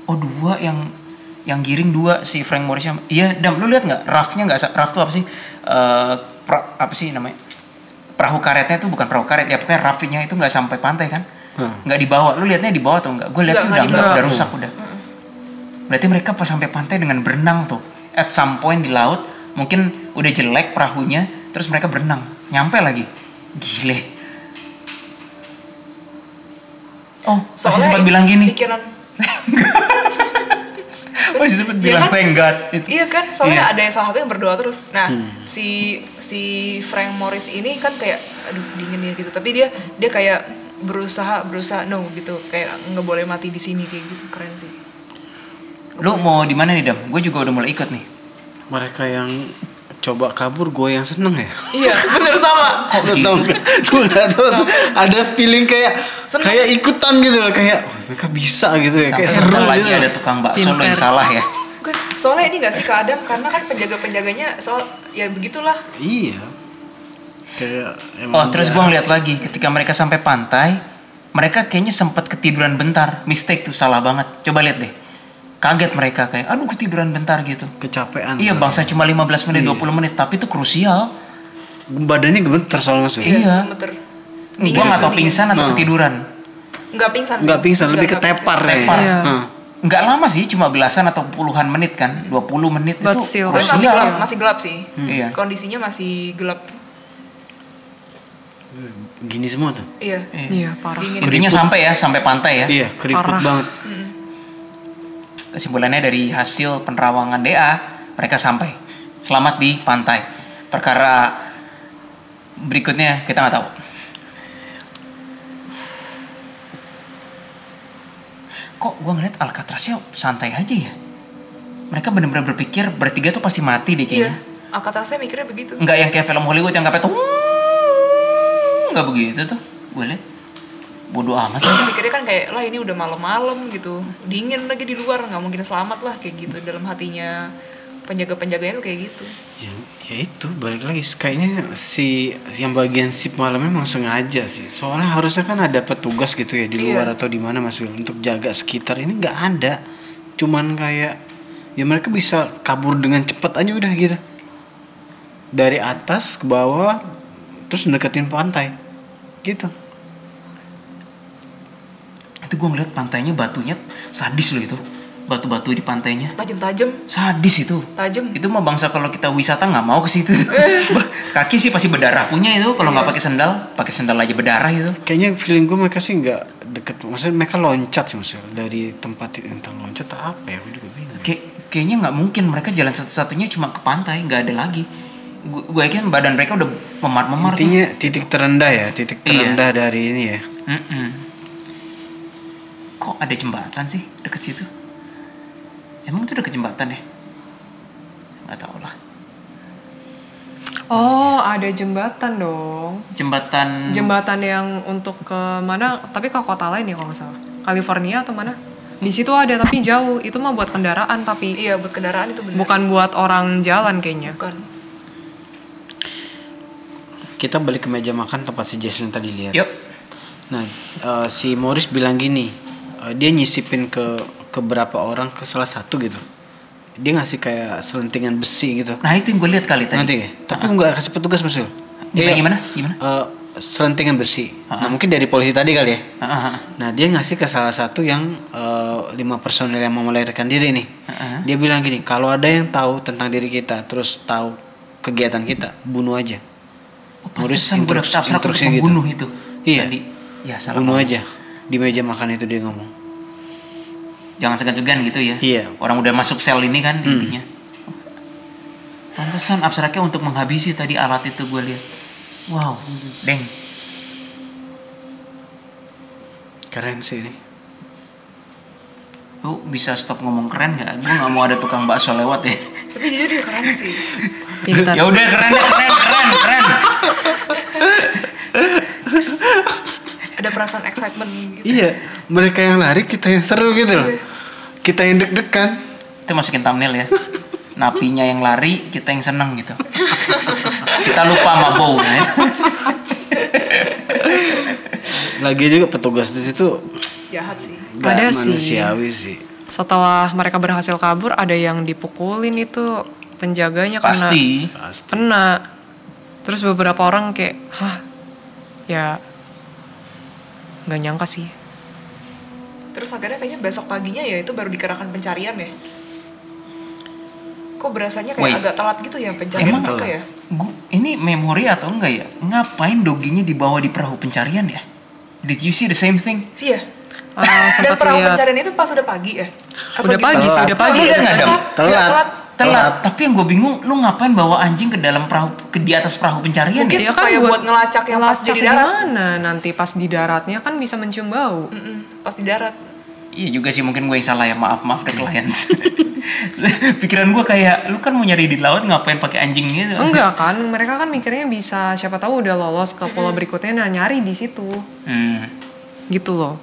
S1: Oh dua yang giring dua si Frank Morris. Iya, Dam, lu lihat nggak raftnya nggak? Raft tuh apa sih? Apa sih namanya? Perahu karetnya itu bukan perahu karet ya, pokoknya raftnya itu nggak sampai pantai kan? Nggak dibawa. Lu lihatnya dibawa atau nggak? Gue lihat sih udah rusak udah. Berarti mereka pas sampai pantai dengan berenang tuh. At some point di laut mungkin udah jelek perahunya, terus mereka berenang, nyampe lagi. Gile. Oh, masih sempat bilang gini.
S2: Pikiran.
S1: Masih sempat
S2: Iya
S1: bilang
S2: kan?
S1: thank God.
S2: Iya kan, soalnya
S1: Iya.
S2: ada yang salah satu yang berdoa terus. Nah, si Frank Morris ini kan kayak aduh dingin ya gitu. Tapi dia kayak berusaha no gitu, kayak nggak boleh mati di sini kayak gitu. Keren sih.
S1: Lu mau di mana nih, Dam? Gue juga udah mulai ikut nih.
S4: Mereka yang coba kabur, gue yang seneng ya.
S2: Iya, bener sama.
S4: Gue tau gak? Gue gak tau tuh. Ada feeling kayak
S2: Seneng.
S4: kayak ikutan gitu loh, kayak mereka bisa gitu ya, kayak
S1: Sampai
S4: seru
S1: bentar lagi
S4: gitu.
S1: ada tukang bakso lo yang
S3: Pinter.
S1: salah ya.
S2: Bukan, soalnya ini gak sih ke Adam karena kan penjaga-penjaganya ya begitulah.
S4: Iya. Kayak
S1: Oh,
S4: emang
S1: terus
S4: dia-
S1: gue ngeliat lagi ketika mereka sampai pantai, mereka kayaknya sempat ketiduran bentar. Mistake tuh, salah banget. Coba lihat deh. Kaget mereka kayak, aduh ketiduran bentar gitu.
S4: kecapean.
S1: Iya, bangsa cuma 15 menit, 20 menit, tapi itu krusial.
S4: Badannya gemeter soalnya mas.
S1: Iya.
S2: Gemeter.
S1: Gue gak tau
S2: dingin.
S1: pingsan atau ketiduran.
S2: Nggak pingsan sih.
S4: Nggak pingsan, lebih ke
S2: Nggak
S4: tepar
S2: pingsan.
S4: ya.
S1: Tepar.
S3: Iya.
S4: Hah.
S1: Nggak lama sih, cuma belasan atau puluhan menit kan. 20 menit
S3: But
S1: itu
S3: still.
S2: Tapi
S1: krusial.
S2: masih gelap sih.
S1: Iya.
S2: Kondisinya masih gelap.
S4: Gini semua tuh.
S2: Iya.
S3: Iya parah.
S2: Dingin.
S1: Intinya sampai pantai ya.
S4: Iya, keriput
S3: Parah.
S4: banget.
S1: Kesimpulannya dari hasil penerawangan DA, mereka sampai selamat di pantai. Perkara berikutnya kita nggak tahu. Kok gue ngeliat Alcatraznya santai aja ya? Mereka benar-benar berpikir bertiga tuh pasti mati deh
S2: Iya.
S1: kayaknya.
S2: Alcatraznya mikirnya begitu.
S1: Nggak yang kayak film Hollywood yang ngapain tuh, nggak begitu tuh. Gue liat bodoh amat.
S2: Soalnya mikirnya kan kayak lah ini udah malam-malam gitu, dingin lagi di luar, nggak mungkin selamat lah kayak gitu dalam hatinya penjaga-penjaganya tuh kayak gitu.
S4: Ya itu balik lagi kayaknya si yang bagian sip malamnya memang sengaja sih. Soalnya harusnya kan ada petugas gitu ya di luar atau di mana Mas Wil untuk jaga sekitar, ini nggak ada. Cuman kayak ya mereka bisa kabur dengan cepat aja udah gitu. Dari atas ke bawah terus deketin pantai. Gitu.
S1: Itu gue ngeliat pantainya batunya sadis loh itu. Batu-batu di pantainya
S2: Tajam-tajam,
S1: sadis itu.
S2: tajam.
S1: Itu mah bangsa kalau kita wisata nggak mau ke situ. Kaki sih pasti berdarah punya itu kalau nggak pakai sendal aja berdarah itu.
S4: Kayaknya feeling gue mereka sih nggak deket. Maksudnya mereka loncat sih Mas Wil. Dari tempat entah loncat atau apa ya, gue juga bingung.
S1: Kayaknya nggak mungkin mereka jalan satu-satunya cuma ke pantai, nggak ada lagi. Gue yakin badan mereka udah memar-memar.
S4: Intinya titik terendah ya, titik
S1: Iya.
S4: terendah dari ini ya.
S1: Kok ada jembatan sih deket situ? Emang itu deket jembatan ya? Nggak tahu lah.
S3: Oh ada jembatan dong.
S1: Jembatan
S3: yang untuk ke mana? Tapi ke kota lain ya kalau nggak salah. California atau mana? Di situ ada tapi jauh. Itu mah buat kendaraan tapi
S2: Iya, buat kendaraan itu benar.
S3: bukan buat orang jalan kayaknya.
S2: Bukan.
S4: Kita balik ke meja makan tempat si Jason tadi lihat.
S1: Yuk.
S4: Nah, si Morris bilang gini, dia nyisipin ke beberapa orang, ke salah satu gitu. dia ngasih kayak selentingan besi gitu.
S1: Nah itu yang gue lihat kali tadi.
S4: Nanti ya. Tapi nggak kasih petugas Mas.
S1: Gimana?
S4: Selentingan besi. Nah mungkin dari polisi tadi kali ya. Nah dia ngasih ke salah satu yang 5 personil yang mau melarikan diri nih. Dia bilang gini, kalau ada yang tahu tentang diri kita, terus tahu kegiatan kita, bunuh aja.
S1: Pantesan gue dapet abstrak untuk membunuh itu.
S4: Iya.
S1: Tadi, ya salah
S4: bunuh
S1: ngomong.
S4: aja. Di meja makan itu dia ngomong.
S1: Jangan segan-segan gitu ya.
S4: Iya.
S1: Orang udah masuk sel ini kan intinya. Pantesan abstraknya untuk menghabisi tadi alat itu gue lihat. Wow, deng.
S4: Keren sih ini.
S1: Lu bisa stop ngomong keren nggak? Gue nggak mau ada tukang bakso lewat ya.
S2: Tapi jujur dia keren sih.
S3: Pintar.
S1: Ya udah keren.
S2: Ada perasaan excitement gitu.
S4: Iya, mereka yang lari, kita yang seru gitu loh. Kita yang deg-degan.
S1: Itu masukin thumbnail ya. Napinya yang lari, kita yang seneng gitu. Kita lupa sama bau ya.
S4: Lagi juga petugas di situ
S2: Jahat sih.
S4: nggak
S3: Ada sih.
S4: manusiawi sih.
S3: Setelah mereka berhasil kabur, ada yang dipukulin itu penjaganya
S1: Pasti.
S3: kena. Terus beberapa orang kayak, ya nggak nyangka sih.
S2: Terus akhirnya kayaknya besok paginya ya itu baru dikerahkan pencarian ya. Kok berasanya kayak
S1: Wait.
S2: agak telat gitu ya pencarian
S1: Emang
S2: mereka ya.
S1: Ini memori atau enggak ya? Ngapain doginya dibawa di perahu pencarian ya? Did you see the same thing?
S2: Sih ya.
S3: Ah,
S2: Dan
S3: sempat
S2: perahu
S3: lihat.
S2: pencarian itu pas udah pagi ya? Apa
S3: Udah
S2: gitu?
S3: pagi sih, udah pagi.
S1: Lu udah ngadem?
S4: Telat.
S1: Tapi yang gue bingung, lu ngapain bawa anjing ke dalam perahu, di atas perahu pencarian
S2: Mungkin
S1: ya?
S2: supaya buat ngelacak yang pas
S3: ngelacak
S2: di darat.
S3: gimana nanti pas di daratnya kan bisa mencium bau.
S2: Pas di darat.
S1: Iya juga sih, mungkin gue yang salah ya, maaf the clients. Pikiran gue kayak, lu kan mau nyari di laut ngapain pakai anjing gitu?
S3: Enggak kan, mereka kan mikirnya bisa siapa tahu udah lolos ke pulau berikutnya, nah nyari di situ. Gitu loh.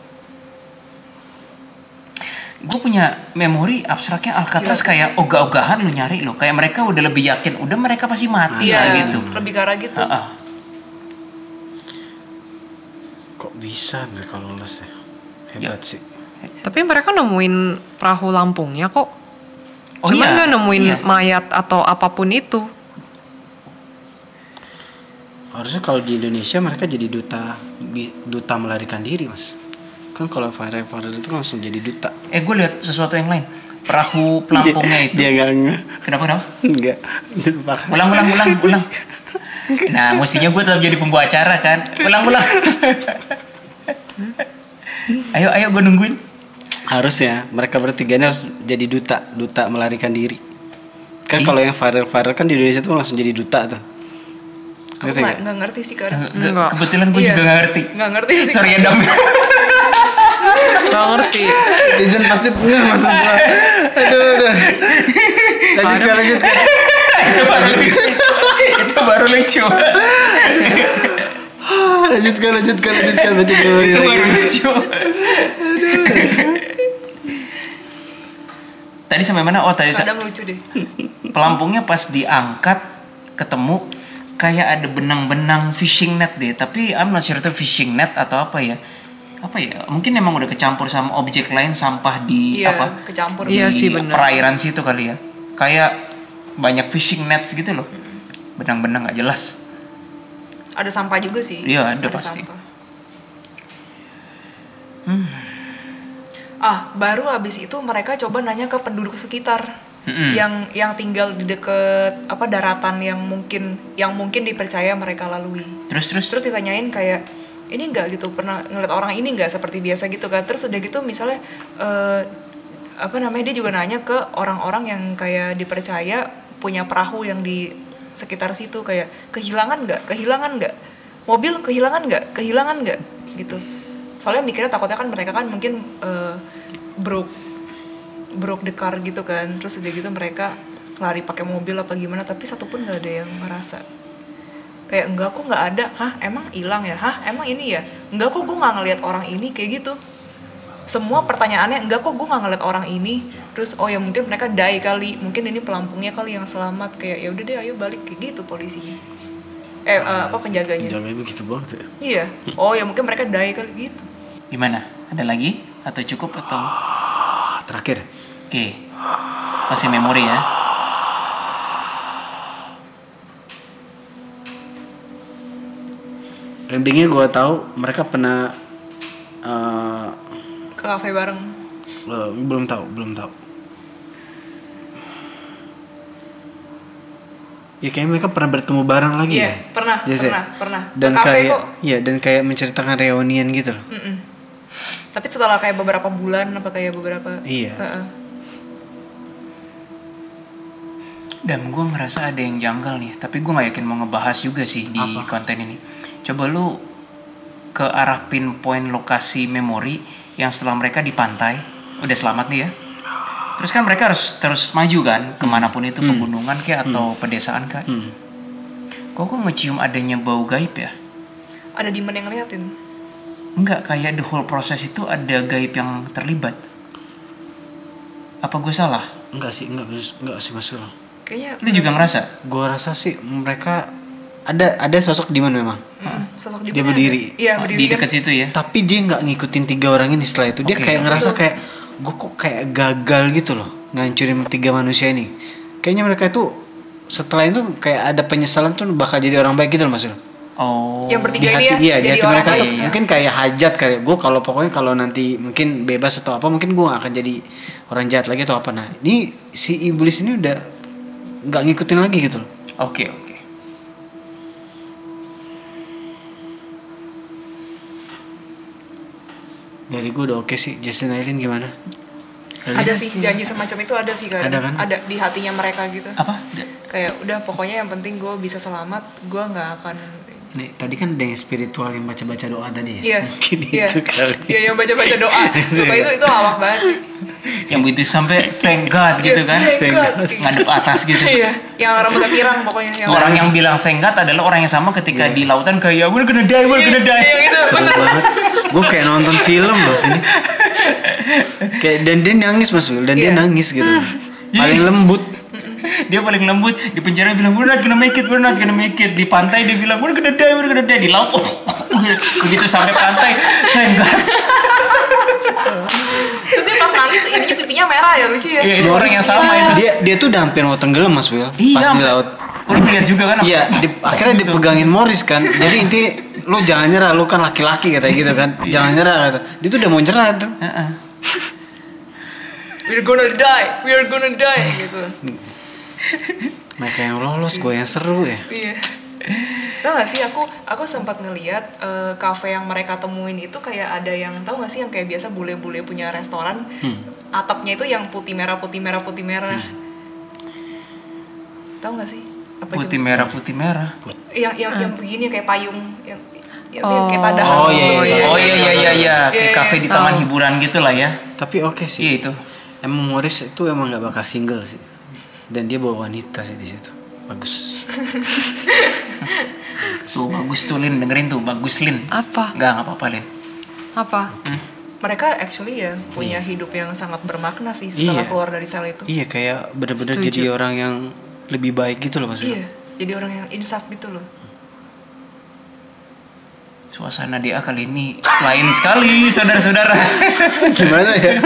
S1: Gue punya memori abstraknya Alcatraz kayak ogah-ogahan lu nyari lo, kayak mereka udah lebih yakin, udah mereka pasti mati lah gitu.
S2: Lebih ke arah gitu.
S4: Kok bisa mereka lolos ya? Hebat sih.
S3: Tapi mereka nemuin perahu Lampungnya kok.
S1: Oh
S3: Cuman
S1: iya,
S3: nggak nemuin
S1: iya.
S3: mayat atau apapun itu.
S4: Harusnya kalau di Indonesia mereka jadi duta melarikan diri, Mas. Kan kalau viral itu langsung jadi duta.
S1: Gue lihat sesuatu yang lain. Perahu pelampungnya itu.
S4: Dia enggak.
S1: Kenapa?
S4: Enggak.
S1: Ulang. Nah, mestinya gue tetap jadi pembawa acara kan. Ulang. Ayo gue nungguin.
S4: Harusnya mereka bertiga ini harus jadi duta melarikan diri. Kan kalau yang viral kan di Indonesia tuh langsung jadi duta tuh.
S2: Aku
S4: Ngerti nggak?
S2: nggak ngerti sih kadang.
S3: Enggak.
S1: Kebetulan gue juga gak ngerti.
S2: Nggak ngerti sih.
S1: Sorry ya Dam.
S3: Nggak ngerti.
S4: Izin pasti nggak maksud gua. Aduh. Lanjutkan.
S1: Itu baru lucu.
S4: Lanjutkan baca memori
S1: Itu
S4: lagi.
S1: baru lucu. Tadi sampai mana? Oh tadi
S2: Kadang lucu deh.
S1: pelampungnya pas diangkat ketemu kayak ada benang-benang fishing net deh. Tapi I'm not sure itu fishing net atau apa ya. Mungkin emang udah kecampur sama objek lain, sampah di
S2: Iya,
S1: apa?
S2: kecampur.
S1: Di
S3: Iya sih, bener.
S1: perairan situ kali ya. Kayak banyak fishing nets gitu loh. Benang-benang gak jelas.
S2: Ada sampah juga sih.
S1: Iya, ada pasti.
S2: Sampah. Baru abis itu mereka coba nanya ke penduduk sekitar yang tinggal di deket daratan yang mungkin dipercaya mereka lalui. Terus ditanyain kayak ini nggak gitu, pernah ngeliat orang ini nggak seperti biasa gitu kan. Terus udah gitu misalnya dia juga nanya ke orang-orang yang kayak dipercaya punya perahu yang di sekitar situ, kayak kehilangan nggak mobil, kehilangan nggak gitu. Soalnya mikirnya takutnya kan mereka kan mungkin broke the car gitu kan. Terus udah gitu mereka lari pakai mobil apa gimana, tapi satupun nggak ada yang merasa kayak enggak kok nggak ada. Emang hilang ya? Emang ini ya? Enggak kok gue nggak ngelihat orang ini, kayak gitu. Semua pertanyaannya enggak kok gue nggak ngeliat orang ini. Terus ya mungkin mereka die kali, mungkin ini pelampungnya kali yang selamat. Kayak ya udah deh ayo balik, kayak gitu polisinya. Penjaganya.
S4: Penjaganya begitu banget ya.
S2: Iya. Ya mungkin mereka die kali gitu.
S1: Gimana? Ada lagi? Atau cukup atau?
S4: Terakhir.
S1: Oke. Pasti memori ya.
S4: Endingnya gue tahu mereka pernah
S2: Ke kafe bareng.
S4: belum tahu. Ya kayaknya mereka pernah bertemu bareng lagi
S2: Iya,
S4: ya.
S2: pernah.
S4: Dan
S2: Ke kafe
S4: kayak
S2: kok.
S4: dan kayak menceritakan reunian gitu loh.
S2: Tapi setelah kayak beberapa bulan apa kayak beberapa.
S4: Iya.
S2: Heeh.
S1: Dan gue ngerasa ada yang janggal nih, tapi gue gak yakin mau ngebahas juga sih di konten ini. Coba lu ke arah pinpoint lokasi memori yang setelah mereka di pantai, udah selamat nih ya. Terus kan mereka harus terus maju kan, kemanapun itu, pegunungan kayak atau pedesaan kayak. Kok ngecium adanya bau gaib ya?
S2: Ada demon yang ngeliatin.
S1: Enggak, kayak the whole proses itu ada gaib yang terlibat. Apa gue salah?
S4: Enggak sih Mas Wil.
S2: Kayaknya
S1: Lu juga ngerasa?
S4: Gue rasa sih mereka ada sosok Demon memang.
S2: sosok
S4: Dia
S2: demonnya
S4: berdiri.
S2: ada. Iya,
S1: Oh,
S2: berdiri
S1: di
S2: kan.
S1: dekat situ ya?
S4: Tapi dia nggak ngikutin 3 orang ini setelah itu. Dia
S1: Oke.
S4: kayak ngerasa kayak gue kok kayak gagal gitu loh ngancurin 3 manusia ini. Kayaknya mereka itu setelah itu kayak ada penyesalan tuh bakal jadi orang baik gitu loh Mas Wil.
S1: Oh.
S2: Yang
S4: Di
S2: bertiga ini
S4: hati
S2: ya,
S4: dia, di
S2: jadi
S4: hati
S2: orang
S4: mereka tuh
S2: baik.
S4: mungkin kayak hajat kayak gue kalau nanti mungkin bebas atau apa mungkin gue akan jadi orang jahat lagi atau apa. Nah ini si iblis ini udah nggak ngikutin lagi gitu loh.
S1: Oke.
S4: Dari gue udah oke sih. Justin Aileen gimana?
S2: Ada sih janji semacam itu ada sih kadang.
S4: Ada kan?
S2: Ada di hatinya mereka gitu.
S1: Apa?
S2: Kayak udah pokoknya yang penting gue bisa selamat, gue nggak akan.
S4: Nih, tadi kan ada yang spiritual yang baca-baca doa tadi ya?
S2: Iya.
S4: Mungkin
S2: Iya.
S4: itu kali.
S2: Iya, yang baca-baca doa. Sumpah itu lawak banget sih.
S1: Yang begitu sampai thank God gitu kan?
S2: Thank God.
S1: Ngadep atas gitu.
S2: Iya, yang rambutnya pirang pokoknya. Yang
S1: Orang yang bilang thank God adalah orang yang sama ketika di lautan kayak we're gonna die.
S2: Iya, gitu.
S4: Seru banget. Gue kayak nonton film loh sini. Kayak dan dia nangis Mas Wil, dan dia
S2: Iya.
S4: nangis gitu. Paling lembut.
S1: Dia paling lembut. Di penjara bilang we're not gonna make it. Di pantai dia bilang we're gonna die. Di laut begitu sampai pantai thank God.
S2: Terus dia pas nangis ininya pipinya merah ya, lucu ya.
S1: Iya, itu orang yang sama itu.
S4: Dia tuh udah hampir mau tenggelam Mas Wil pas di laut.
S1: Lu lihat juga kan?
S4: Iya, akhirnya dipegangin Morris kan. Jadi inti lu jangan nyerah, lu kan laki-laki katanya gitu kan. Jangan nyerah kata. Dia tuh udah mau nyerah tuh.
S1: Heeh.
S2: We are gonna die gitu.
S4: Mereka yang lolos, gue yang seru ya.
S2: Iya. Tau gak sih aku sempat ngeliat kafe yang mereka temuin itu kayak ada yang tahu gak sih yang kayak biasa bule-bule punya restoran atapnya itu yang putih merah. Tahu gak sih? Apa
S1: Putih
S2: coba?
S1: merah.
S2: Yang begini kayak payung yang kayak tadahan
S4: Oh,
S2: gitu.
S4: iya.
S1: Oh iya. Kayak
S2: Iya,
S1: kafe di taman hiburan gitu lah ya.
S4: Tapi oke sih.
S1: Iya itu.
S4: Emang Morris itu emang nggak bakal single sih. Dan dia bawa wanita sih di situ. Bagus.
S1: Tuh bagus tuh Lin, dengerin tuh bagus Lin.
S3: Apa?
S1: Enggak apa-apa Lin.
S3: Apa?
S2: Mereka actually ya punya hidup yang sangat bermakna sih setelah
S4: Iya.
S2: keluar dari sel itu.
S4: Iya kayak bener-bener
S3: Setuju.
S4: jadi orang yang lebih baik gitu loh Mas.
S2: Iya, jadi orang yang insaf gitu loh.
S1: Suasana DA kali ini lain sekali saudara-saudara.
S4: Gimana ya?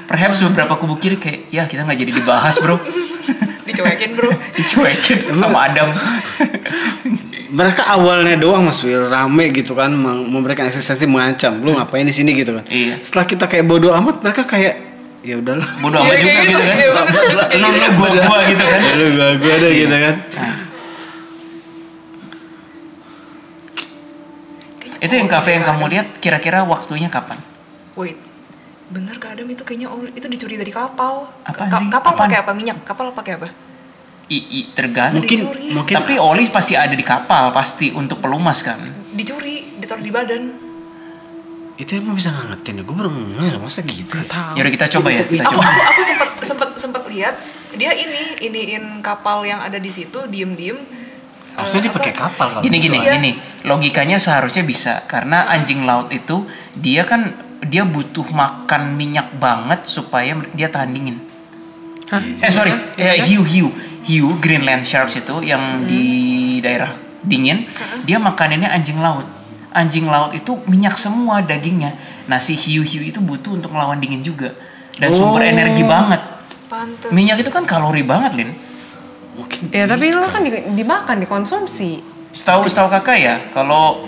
S1: Perhaps beberapa kubu kiri kayak ya kita nggak jadi dibahas bro.
S2: Dicuekin bro.
S1: Dicuekin sama Adam.
S4: Mereka awalnya doang Mas Wil rame gitu kan memberikan eksistensi mengancam. Lu ngapain di sini gitu kan.
S1: Iya.
S4: Setelah kita kayak bodoh amat mereka kayak ya udahlah.
S1: Bodoh amat
S2: Iya,
S1: juga
S2: kayak
S1: gitu kan.
S2: iya, bener.
S1: Lu gua gitu kan.
S4: Lu gua ada gitu kan.
S1: Itu yang kafe yang kamu lihat kira-kira waktunya kapan?
S2: Wait, bener Kak Adam itu kayaknya itu dicuri dari kapal.
S1: Apaan sih?
S2: Kapal
S1: Apaan?
S2: pakai apa? Minyak? Kapal pakai apa?
S1: Tergantung.
S2: Dicuri.
S4: Mungkin
S1: Tapi olis pasti ada di kapal pasti untuk pelumas kan.
S2: Dicuri, ditaruh di badan.
S4: itu emang bisa ngangetin ya. Gue baru ngeh masa gitu.
S1: Ya udah kita coba ya. Kita
S2: Aku
S1: coba.
S2: aku sempat lihat dia iniin kapal yang ada di situ diem-diem.
S4: Harusnya dia pakai kapal kalau
S1: Gini
S4: gitu.
S1: gini. Logikanya seharusnya bisa karena anjing laut itu dia butuh makan minyak banget supaya dia tahan dingin.
S3: Hah?
S1: Hiu Greenland sharks itu yang di daerah dingin, dia makanannya anjing laut. Anjing laut itu minyak semua dagingnya. Nah si hiu itu butuh untuk melawan dingin juga. dan sumber energi banget.
S2: Pantes.
S1: Minyak itu kan kalori banget, Lin.
S4: Mungkin.
S3: Ya tapi itu kan dimakan, dikonsumsi.
S1: Setahu kakak ya, kalau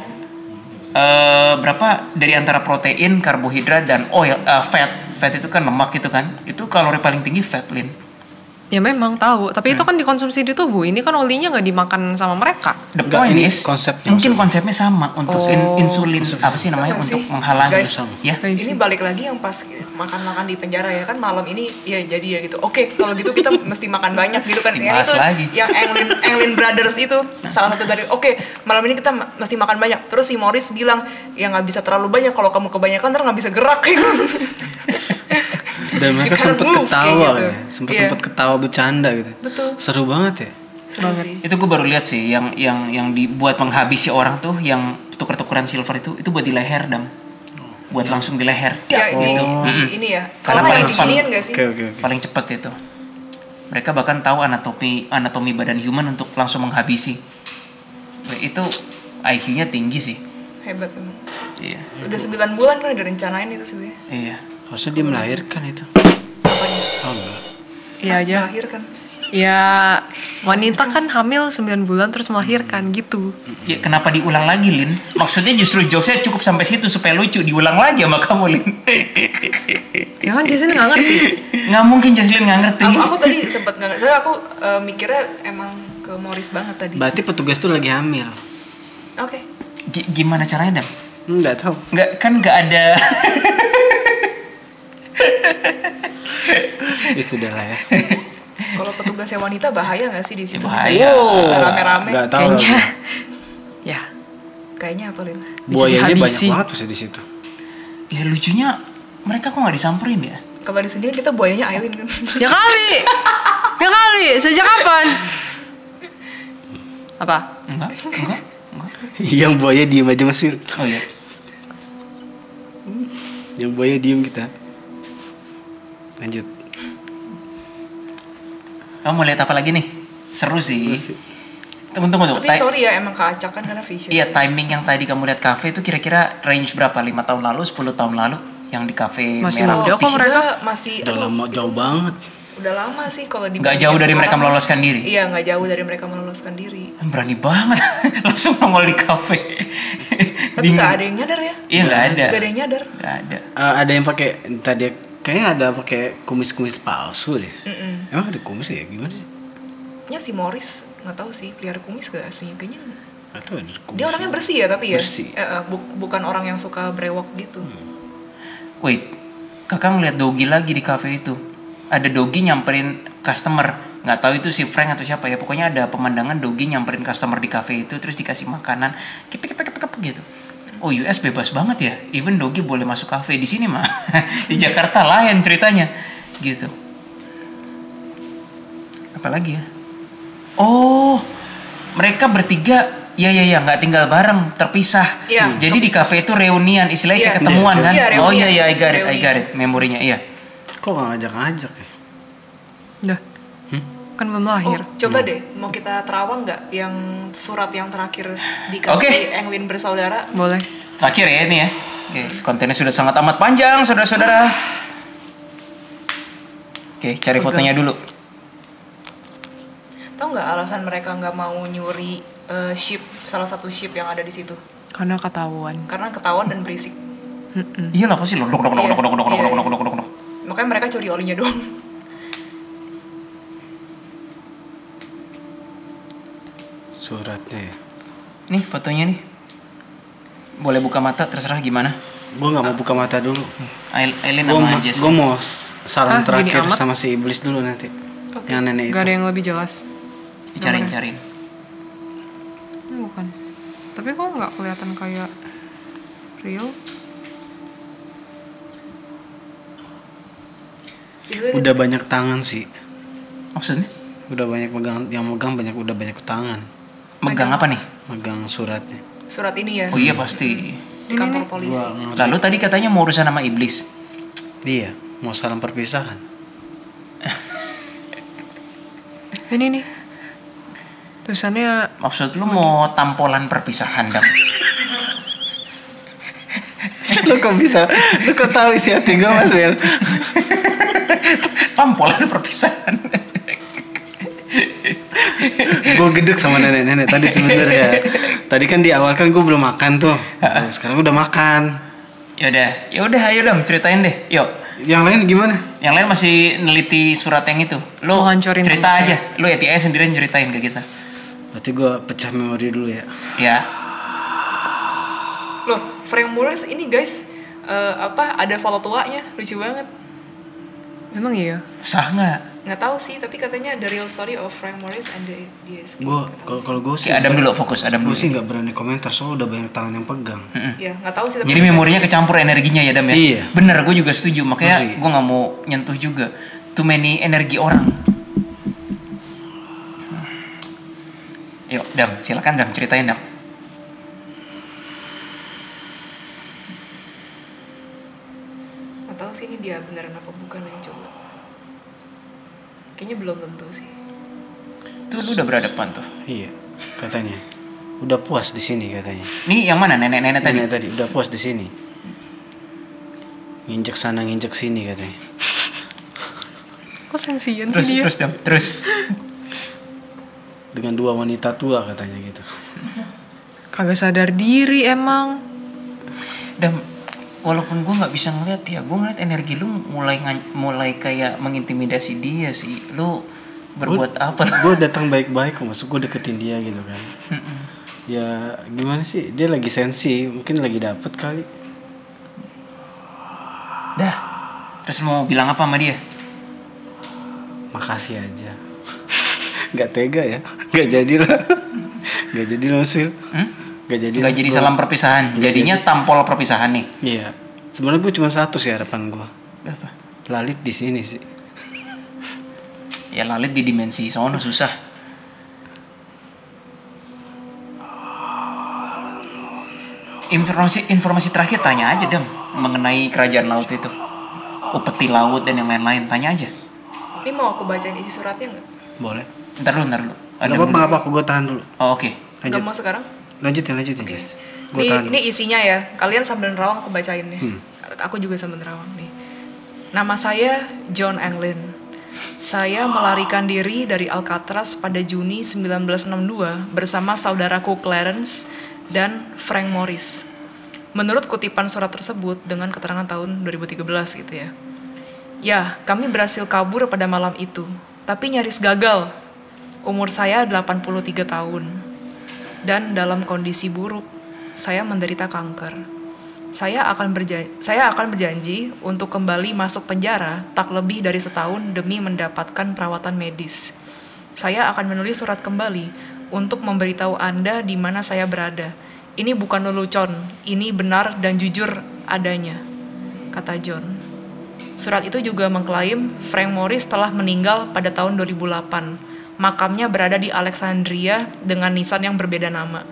S1: berapa dari antara protein, karbohidrat dan oil, fat itu kan lemak itu kan, itu kalori paling tinggi fat, Lin.
S3: Ya memang tahu, tapi itu kan dikonsumsi di tubuh. Ini kan olinya nggak dimakan sama mereka.
S1: The
S4: Enggak,
S1: point
S4: ini
S1: is,
S4: konsepnya
S1: mungkin konsepnya sama untuk insulin apa sih namanya
S2: Sama
S1: untuk
S2: sih.
S1: menghalangi,
S2: Guys,
S1: ya.
S2: Ini balik lagi yang pas makan-makan di penjara ya kan malam ini ya jadi ya gitu. Oke, kalau gitu kita mesti makan banyak gitu kan. Ya
S1: Dibahas
S2: itu
S1: lagi.
S2: yang Englin Brothers itu salah satu dari oke, malam ini kita mesti makan banyak. Terus si Morris bilang, "Ya nggak bisa terlalu banyak, kalau kamu kebanyakan ntar nggak bisa gerak."
S4: Dan mereka
S2: You can't
S4: sempet
S2: move,
S4: ketawa
S2: kayak gitu.
S4: ya. Sempet
S2: Iya.
S4: ketawa bercanda gitu.
S2: Betul.
S4: Seru banget ya.
S2: Seru sih.
S1: Itu gue baru lihat sih yang dibuat menghabisi orang tuh yang tuker-tukeran silver itu buat di leher, Dam. Buat langsung di leher.
S2: Ya ini
S1: gitu.
S2: ini ya.
S1: Karena
S2: Kalau
S1: paling
S2: yang
S1: cepat.
S2: diginiin nggak sih?
S4: Oke.
S1: Paling cepat itu. Mereka bahkan tahu anatomi badan human untuk langsung menghabisi. Itu IQ-nya tinggi sih.
S2: Hebat emang.
S1: Iya.
S2: Udah 9 bulan kan udah rencanain itu sebenarnya.
S1: Iya.
S4: Harusnya dia melahirkan itu.
S2: Apanya?
S4: Oh enggak.
S3: Iya aja.
S2: Melahirkan.
S3: Ya wanita kan hamil 9 bulan terus melahirkan gitu.
S1: Ya kenapa diulang lagi, Lin? Maksudnya justru jokesnya cukup sampai situ supaya lucu. Diulang lagi sama kamu, Lin.
S3: Ya kan Jason nggak ngerti.
S1: Nggak mungkin Jaslyn nggak ngerti.
S2: Aku tadi sempat nggak ngerti. Soalnya aku mikirnya emang ke Morris banget tadi.
S4: Berarti petugas tuh lagi hamil.
S2: Oke.
S1: Gimana caranya, Dam?
S4: Enggak tahu.
S1: Nggak ada.
S4: Ya sudah lah ya.
S2: Kalau petugasnya wanita bahaya nggak sih di situ?
S1: Bahaya.
S2: Bisa rame-rame.
S4: Enggak tahu.
S3: Kayaknya. Ya.
S2: Kayaknya apa Lin?
S4: Buayanya banyak
S3: dihabisi.
S4: banget pasti di situ.
S1: Ya lucunya mereka kok nggak disamperin ya?
S2: Kalau di sini kita buayanya Aileen kan.
S3: Ya kali. Ya kali. Sejak kapan? Apa?
S1: Enggak.
S4: Yang buaya diem aja Mas Fir.
S1: Oh iya.
S4: Yang buaya diem kita. Lanjut.
S1: Kamu mau lihat apa lagi nih? Seru sih.
S4: Terus,
S1: Tunggu.
S2: Tapi sorry ya emang keacakan karena vision.
S1: Iya, timing yang tadi kamu lihat kafe itu kira-kira range berapa? 5 tahun lalu, 10 tahun lalu yang di kafe
S3: Masih
S1: merah
S3: muda
S1: putih.
S3: kok mereka.
S2: Masih
S4: udah lama jauh banget.
S2: udah lama sih kalau di
S1: Nggak jauh dari mereka meloloskan diri.
S2: Iya, nggak jauh dari mereka meloloskan diri.
S1: Berani banget langsung nongol di kafe.
S2: Tapi nggak ada yang nyadar ya.
S1: Iya, nggak ada.
S2: Nggak ada yang nyadar.
S1: Nggak ada.
S4: Ada yang pakai tadi kayaknya ada pakai kumis-kumis palsu deh. Emang ada kumis ya? Gimana sih?
S2: Ya si Morris nggak tahu sih pelihara kumis gak aslinya kayaknya.
S4: Atau ada kumis.
S2: Dia orangnya bersih ya tapi ya.
S4: Bersih.
S2: Bukan orang yang suka brewok gitu.
S1: Wait, kakak ngeliat Dogi lagi di kafe itu. Ada Dogi nyamperin customer. Nggak tahu itu si Frank atau siapa ya. Pokoknya ada pemandangan Dogi nyamperin customer di kafe itu terus dikasih makanan. Kep gitu. Oh, US bebas banget ya. Even Dogi boleh masuk kafe di sini mah. Di Jakarta lain ceritanya. Gitu. Apalagi ya? Oh, mereka bertiga ya nggak tinggal bareng, terpisah.
S2: Iya,
S1: Jadi di kafe itu reunian, istilahnya kayak
S2: Iya.
S1: ketemuan kan?
S2: Iya,
S1: Oh
S2: reunian.
S1: iya, I got it,
S2: Reunian.
S1: memorinya iya.
S4: Kok nggak ngajak-ngajak ya?
S3: Dah. Kan belum lahir.
S2: Oh, coba deh, mau kita terawang nggak yang surat yang terakhir dikasih
S1: Oke.
S2: Englin bersaudara?
S3: Boleh.
S1: Terakhir ya ini ya. Oke, kontennya sudah sangat amat panjang, saudara-saudara. Oke, cari fotonya dulu.
S2: Tahu nggak alasan mereka nggak mau nyuri ship, salah satu ship yang ada di situ?
S3: Karena ketahuan.
S2: Karena ketahuan dan berisik.
S1: Iya lah pasti lo.
S2: Iya. Makanya mereka curi olinya doang.
S4: Suratnya ya.
S1: Nih fotonya nih. Boleh buka mata, terserah gimana.
S4: Gue nggak mau buka mata dulu.
S1: Aileen
S4: Gue
S1: sama Jess.
S4: mau saran
S3: Ah, gini
S4: terakhir
S3: amat?
S4: sama si iblis dulu nanti.
S2: Oke.
S4: Yang nenek itu.
S3: Gak ada yang lebih jelas.
S1: Cariin.
S3: Bukan. Tapi kok nggak kelihatan kayak real?
S2: Di situ
S4: Udah banyak tangan sih.
S1: Maksudnya?
S4: Udah banyak megang udah banyak tangan.
S1: Megang apa nih?
S4: Megang suratnya.
S2: surat ini ya
S1: Oh iya pasti.
S2: di kantor polisi.
S1: Lalu tadi katanya mau urusan sama iblis.
S4: Iya, mau salam perpisahan.
S3: Ini nih. Tulisannya
S1: Maksud lu mau tampolan perpisahan dong?
S4: Lu kok tahu isi hati gue Mas Wil?
S1: tampolan perpisahan.
S4: Gue gedek sama nenek-nenek tadi sebenarnya. Tadi kan di awal kan gue belum makan tuh. Sekarang udah makan.
S1: Ya udah, ayo dong ceritain deh. Yuk.
S4: Yang lain gimana?
S1: Yang lain masih neliti surat yang itu. Lo
S3: Mau hancurin
S1: cerita
S3: tempatnya.
S1: aja. Lo ya Tia sendirian ceritain ke kita.
S4: Berarti gue pecah memori dulu ya.
S1: Ya.
S2: Loh, Frank Morris ini guys, ada foto tuanya, lucu banget.
S3: Memang iya.
S1: Sah nggak?
S2: Nggak tahu sih, tapi katanya the real story of Frank Morris and the DSK.
S4: Gue kalau gue sih.
S1: Si Adam dulu fokus, Adam
S4: Gue
S1: dulu.
S4: sih nggak berani komentar soalnya udah banyak tangan yang pegang.
S2: Ya, nggak tahu sih. Tapi
S1: Jadi memorinya kecampur energinya ya Dam ya?
S4: Iya.
S1: Bener, gue juga setuju. Makanya
S4: Ngeri.
S1: gue nggak mau nyentuh juga. Too many energi orang. Yuk Dam, silakan Dam, ceritain Dam.
S2: nggak tahu sih ini dia beneran apa bukan yang coba. Kayaknya belum tentu sih.
S1: Tuh lu udah berhadapan tuh.
S4: Iya, katanya. Udah puas di sini katanya.
S1: Nih yang mana nenek-nenek tadi?
S4: Nenek tadi udah puas di sini. Nginjek sana nginjek sini katanya.
S3: Kok sensian
S1: Terus
S3: sih dia?
S1: terus Dam, terus.
S4: Dengan dua wanita tua katanya gitu.
S3: Kagak sadar diri emang.
S1: Dam, walaupun gue nggak bisa ngeliat ya, gue ngeliat energi lu mulai kayak mengintimidasi dia sih. Lu berbuat apa?
S4: Gue datang baik-baik kok, maksud gue deketin dia gitu kan. Ya gimana sih, dia lagi sensi, mungkin lagi dapet kali.
S1: Dah. Terus mau bilang apa sama dia?
S4: Makasih aja. Gak tega ya, gak jadi lah. Gak jadi lah Sil. Gak jadi.
S1: Gak jadi salam perpisahan. Jadinya tampol perpisahan nih.
S4: Iya. Sebenarnya gue cuma satu sih harapan gue.
S1: Apa?
S4: Lalit di sini sih.
S1: Ya lalit di dimensi sono susah. Informasi terakhir tanya aja Dam mengenai kerajaan laut itu. Upeti laut dan yang lain-lain, tanya aja.
S2: Ini mau aku bacain isi suratnya nggak?
S4: Boleh.
S1: Ntar dulu.
S4: Gak apa-apa, gak apa-apa, gue tahan dulu.
S1: Oh, oke.
S2: Nggak mau sekarang?
S4: Lanjutin Jess. Gue tahan
S2: Ini isinya ya. Kalian sambil nerawang aku bacain nih. Aku juga sambil nerawang nih. Nama saya John Anglin. Saya melarikan diri dari Alcatraz pada Juni 1962 bersama saudaraku Clarence dan Frank Morris. Menurut kutipan surat tersebut dengan keterangan tahun 2013 gitu ya. Ya, kami berhasil kabur pada malam itu, tapi nyaris gagal. Umur saya 83 tahun. Dan dalam kondisi buruk, saya menderita kanker. Saya akan berjanji untuk kembali masuk penjara tak lebih dari setahun demi mendapatkan perawatan medis. Saya akan menulis surat kembali untuk memberitahu Anda di mana saya berada. Ini bukan lelucon, ini benar dan jujur adanya, kata John. Surat itu juga mengklaim Frank Morris telah meninggal pada tahun 2008. Makamnya berada di Alexandria dengan nisan yang berbeda nama.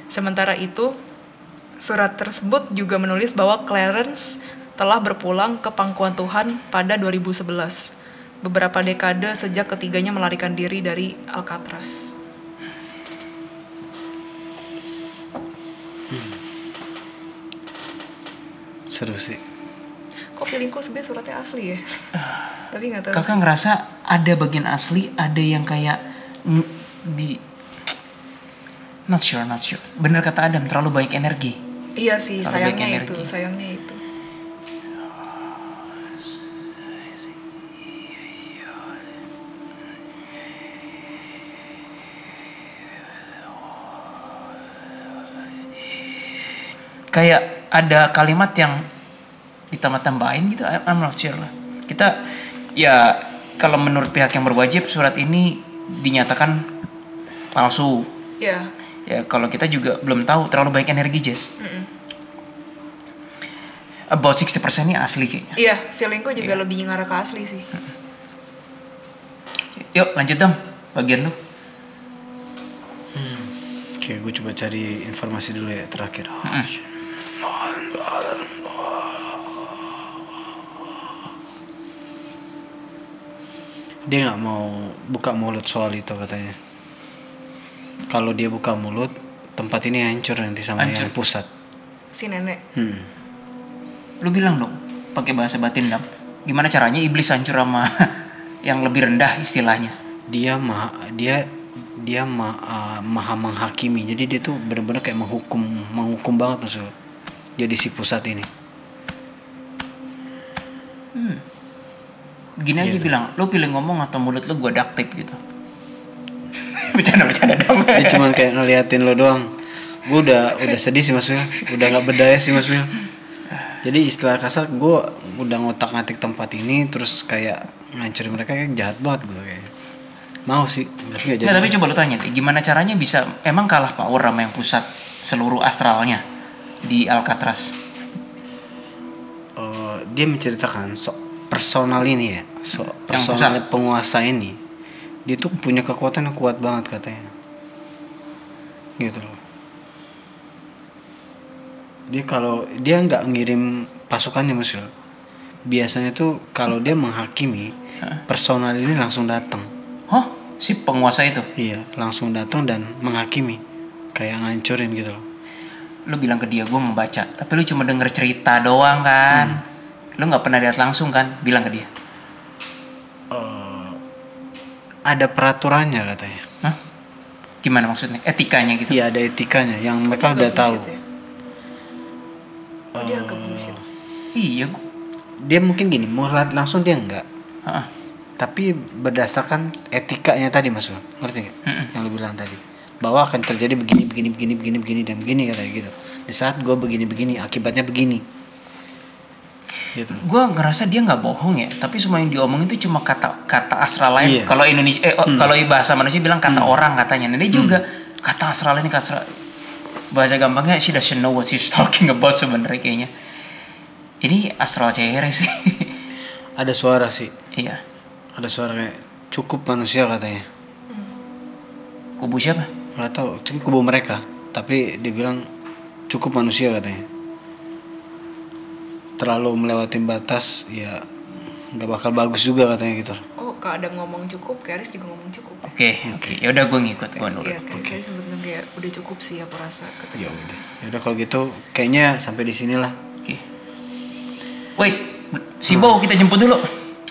S2: Sementara itu, surat tersebut juga menulis bahwa Clarence telah berpulang ke pangkuan Tuhan pada 2011, beberapa dekade sejak ketiganya melarikan diri dari Alcatraz.
S4: Seru sih.
S2: Kok feelingku sebenarnya suratnya asli ya? Tapi nggak tahu.
S1: Kakak ngerasa ada bagian asli, ada yang kayak di not sure. Bener kata Adam, terlalu banyak energi.
S2: Iya sih,
S1: Terlalu banyak
S2: sayangnya
S1: energi.
S2: itu.
S1: Kayak ada kalimat yang ditambah-tambahin gitu, I'm not sure lah. Kita ya kalau menurut pihak yang berwajib surat ini dinyatakan palsu.
S2: Ya.
S1: Ya kalau kita juga belum tahu, terlalu banyak energi Jess. About 60% ini asli kayaknya.
S2: Iya, feelingku juga lebih ngarah ke asli sih.
S1: Yuk lanjut dong bagian lu.
S4: Oke, gue coba cari informasi dulu ya terakhir. Dia nggak mau buka mulut soal itu katanya. Kalau dia buka mulut, tempat ini hancur nanti sama
S1: Hancur.
S4: yang pusat.
S2: Si nenek.
S1: Lu bilang dong pakai bahasa batin Dam. Gimana caranya iblis hancur sama yang lebih rendah istilahnya?
S4: Dia maha menghakimi. Jadi dia tuh benar-benar kayak menghukum banget maksudnya. Jadi si pusat ini.
S1: Gini aja bilang, lu pilih ngomong atau mulut lu gua duct tape gitu. Bercanda dong.
S4: Dia cuman kayak ngeliatin lo doang. Gue udah sedih sih Mas Wil. Udah gak berdaya sih Mas Wil. Jadi istilah kasar, gue udah ngotak-ngatik tempat ini, terus kayak ngancurin mereka, kayak jahat banget gue kayaknya. Mau sih, tapi gak jadi.
S1: Nah, tapi coba lu tanya deh, gimana caranya bisa emang kalah power sama yang pusat seluruh astralnya di Alcatraz?
S4: Dia menceritakan personal ini ya, personal penguasa ini. Dia tuh punya kekuatan yang kuat banget katanya. Gitu loh. Dia nggak ngirim pasukannya Mas Wil. Biasanya tuh kalau dia menghakimi, personal ini langsung datang.
S1: Hah? Si penguasa itu?
S4: Iya, langsung datang dan menghakimi, kayak ngancurin gitu loh.
S1: Lu bilang ke dia, gue membaca, tapi lu cuma denger cerita doang kan? Lu nggak pernah lihat langsung kan? Bilang ke dia.
S4: Ada peraturannya katanya.
S1: Hah? Gimana maksudnya? Etikanya gitu?
S4: Iya, ada etikanya yang mereka udah tahu.
S2: Oh, dia agak bullshit.
S1: Iya,
S4: dia mungkin gini, murad langsung dia enggak.
S1: Heeh.
S4: Tapi berdasarkan etikanya tadi Mas Wil, ngerti nggak? Yang lu bilang tadi, bahwa akan terjadi begini dan begini katanya gitu. Di saat gue begini akibatnya begini. Gitu.
S1: Gue ngerasa dia nggak bohong ya, tapi semua yang diomongin itu cuma kata astral lain.
S4: Iya.
S1: Kalau Indonesia, kalau bahasa manusia bilang kata orang katanya. Nah, dia juga kata astral ini bahasa gampangnya she doesn't know what she's talking about sebenarnya kayaknya. Ini astral CR sih.
S4: Ada suara sih.
S1: Iya.
S4: Ada suara kayak cukup manusia katanya.
S1: Kubu siapa?
S4: Nggak tahu, itu kubu mereka. Tapi dia bilang cukup manusia katanya. Terlalu melewati batas, ya nggak bakal bagus juga katanya gitu.
S2: Kok Kak Adam ngomong cukup, Karis juga ngomong cukup.
S1: Oke. Ya udah gue ngikut, gue nurut.
S2: Iya, Karis sempat bilang kayak udah cukup sih aku rasa.
S4: Ya udah. Ya udah kalau gitu kayaknya sampai di sinilah.
S1: Oke. Wait, si Bow kita jemput dulu.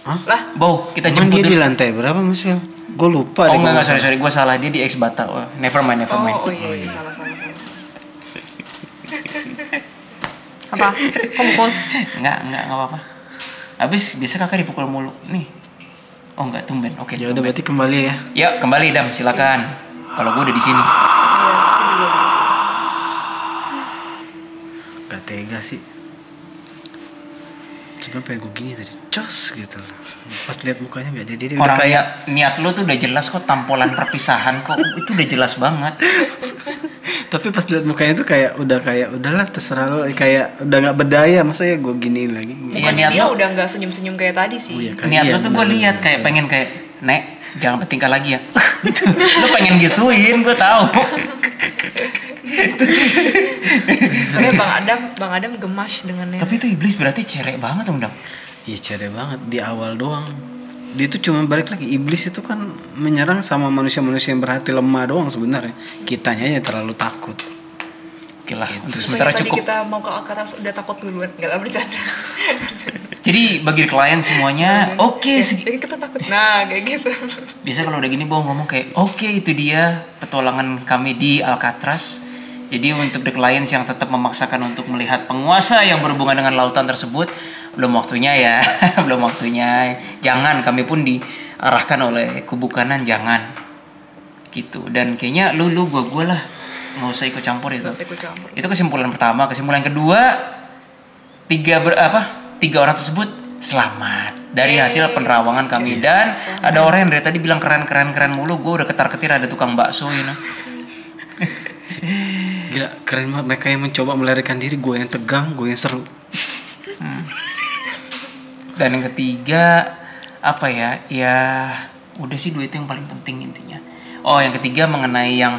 S4: Hah?
S2: Lah,
S1: Bow kita
S4: Emang
S1: jemput
S4: dia
S1: dulu.
S4: di lantai berapa Mas Wil? Gue lupa
S1: Oh
S4: deh.
S1: enggak, sorry, gue salah, dia di X Bata. Oh, never mind.
S2: oh iya, salah.
S3: Apa? Kok pukul?
S1: Enggak apa-apa. Habis biasa kakak dipukul mulu nih. Oh enggak, tumben. Oke.
S4: Ya udah
S1: tumben.
S4: berarti kembali ya.
S1: Ya kembali Dam, silakan. Kalau gue udah di sini.
S4: Gak tega sih. Cuma pengen gue gini tadi, cos gitu loh. Pas lihat mukanya nggak jadi dia udah
S1: Orang
S4: kayak.
S1: niat lo tuh udah jelas kok, tampolan perpisahan kok itu udah jelas banget.
S4: Tapi pas lihat mukanya tuh kayak udahlah terserah lo, kayak udah nggak berdaya, masa ya gue giniin lagi.
S1: Iya,
S2: Mukanya
S1: niat
S2: dia
S1: lo-
S2: udah nggak senyum-senyum kayak tadi sih.
S4: Oh, iya, kan?
S1: Niat
S4: Iya,
S1: lo tuh gue
S4: bener.
S1: lihat kayak pengen kayak Nek, jangan bertingkah lagi ya. Gitu. Lo pengen gituin, gue tahu.
S2: Soalnya Bang Adam gemas dengannya.
S1: Tapi itu iblis berarti cerek banget dong Dam.
S4: Iya cerah banget di awal doang. Dia tuh cuma balik lagi, iblis itu kan menyerang sama manusia-manusia yang berhati lemah doang sebenarnya. Kitanya aja terlalu takut.
S1: Oke lah, untuk
S2: Terus
S1: sementara
S2: tadi
S1: cukup.
S2: kita mau ke Alcatraz udah takut duluan, nggak lah bercanda.
S1: Jadi bagi klien semuanya, oke.
S2: Jadi kita takut. Nah kayak gitu.
S1: Biasa kalau udah gini Bow ngomong kayak, oke itu dia petualangan kami di Alcatraz. Jadi untuk the clients yang tetap memaksakan untuk melihat penguasa yang berhubungan dengan lautan tersebut, belum waktunya ya, belum waktunya. Jangan, kami pun diarahkan oleh kubu kanan, jangan. Gitu. Dan kayaknya lu gua lah, nggak usah ikut campur itu.
S2: Nggak usah ikut campur.
S1: Itu kesimpulan pertama. Kesimpulan kedua, tiga orang tersebut selamat dari hasil penerawangan kami. Dan ada orang yang dari tadi bilang keren mulu, gue udah ketar-ketir ada tukang bakso ini.
S4: Gila keren banget mereka yang mencoba melarikan diri, gue yang tegang, gue yang seru.
S1: Dan yang ketiga apa ya? Ya udah sih dua itu yang paling penting intinya. Oh yang ketiga mengenai yang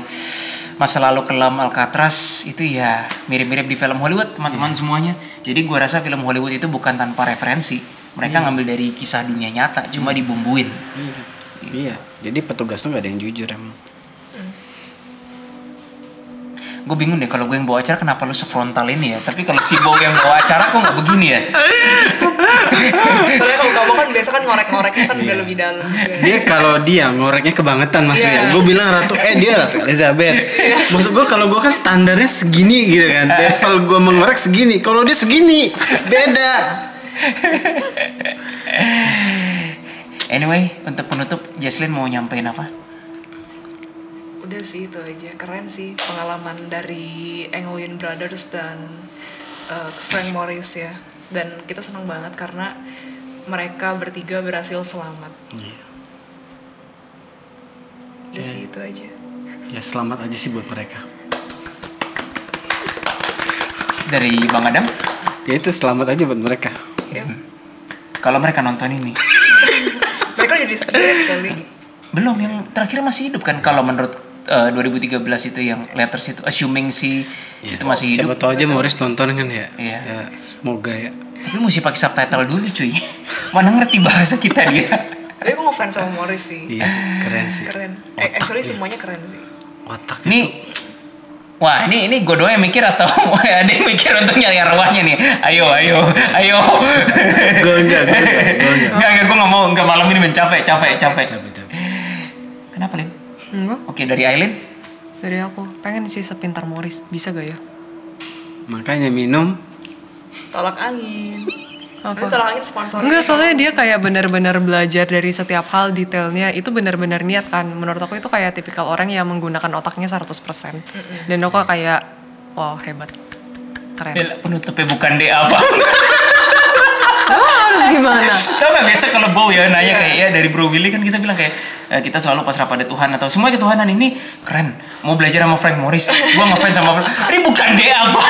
S1: masa lalu kelam Alcatraz itu ya mirip-mirip di film Hollywood teman-teman semuanya. Jadi gue rasa film Hollywood itu bukan tanpa referensi. Mereka ngambil dari kisah dunia nyata, cuma dibumbuin.
S4: Iya, jadi petugas tuh nggak ada yang jujur emang.
S1: gue bingung deh kalau gue yang bawa acara kenapa lu sefrontal ini ya. Tapi kalau si Bo yang bawa acara kok nggak begini ya.
S2: Soalnya kalau kamu kan biasa kan ngorek-ngoreknya kan udah lebih dalam.
S4: Dia kalau dia ngoreknya kebangetan maksudnya. Gue bilang dia Ratu Elizabeth. Maksud gue kalau gue kan standarnya segini gitu kan. Level gue mengorek segini. Kalau dia segini beda.
S1: Anyway, untuk penutup Jesslyn mau nyampein apa?
S2: Udah sih itu aja, keren sih pengalaman dari Engwin Brothers dan Frank Morris ya. Dan kita senang banget karena mereka bertiga berhasil selamat. Udah sih itu aja.
S4: Ya selamat aja sih buat mereka.
S1: Dari Bang Adam?
S4: Ya itu selamat aja buat mereka.
S2: Ya.
S1: Kalau mereka nonton ini.
S2: Mereka udah di-spirit kali.
S1: Belum, yang terakhir masih hidup kan kalau menurut 2013 itu yang letters itu assuming si itu masih hidup.
S4: Siapa tahu aja Morris nonton kan ya.
S1: Iya.
S4: Ya semoga ya.
S1: Tapi mesti pakai subtitle dulu cuy. Mana ngerti bahasa kita dia.
S2: Tapi aku ngefans sama Morris sih.
S4: Iya sih, keren sih.
S2: Keren. Actually semuanya keren sih.
S4: Otak
S1: Nih, wah ini gue doang yang mikir atau ada yang mikir untuk nyari arwahnya nih. Ayo.
S4: Gue enggak.
S1: Enggak, gue nggak mau, enggak malam ini capek. Kenapa Lin?
S3: Enggak.
S1: Oke, dari Aileen.
S3: Dari aku pengen sih sepintar Morris, bisa gak ya?
S4: Makanya minum.
S2: Tolak angin.
S3: Apa?
S2: Ini tolak angin sponsor.
S3: Enggak, soalnya dia kayak benar-benar belajar dari setiap hal detailnya. Itu benar-benar niat kan. Menurut aku itu kayak tipikal orang yang menggunakan otaknya 100%. Dan aku kayak, wow hebat. Keren.
S1: Penutupnya bukan deh apa.
S3: Harus gimana?
S1: Tau gak biasa kalau Bow ya nanya kayak ya dari Bro Willy kan kita bilang kayak kita selalu pasrah pada Tuhan atau semua ketuhanan ini keren. Mau belajar sama Frank Morris, gua ngefans sama Frank. Ini bukan deh apa.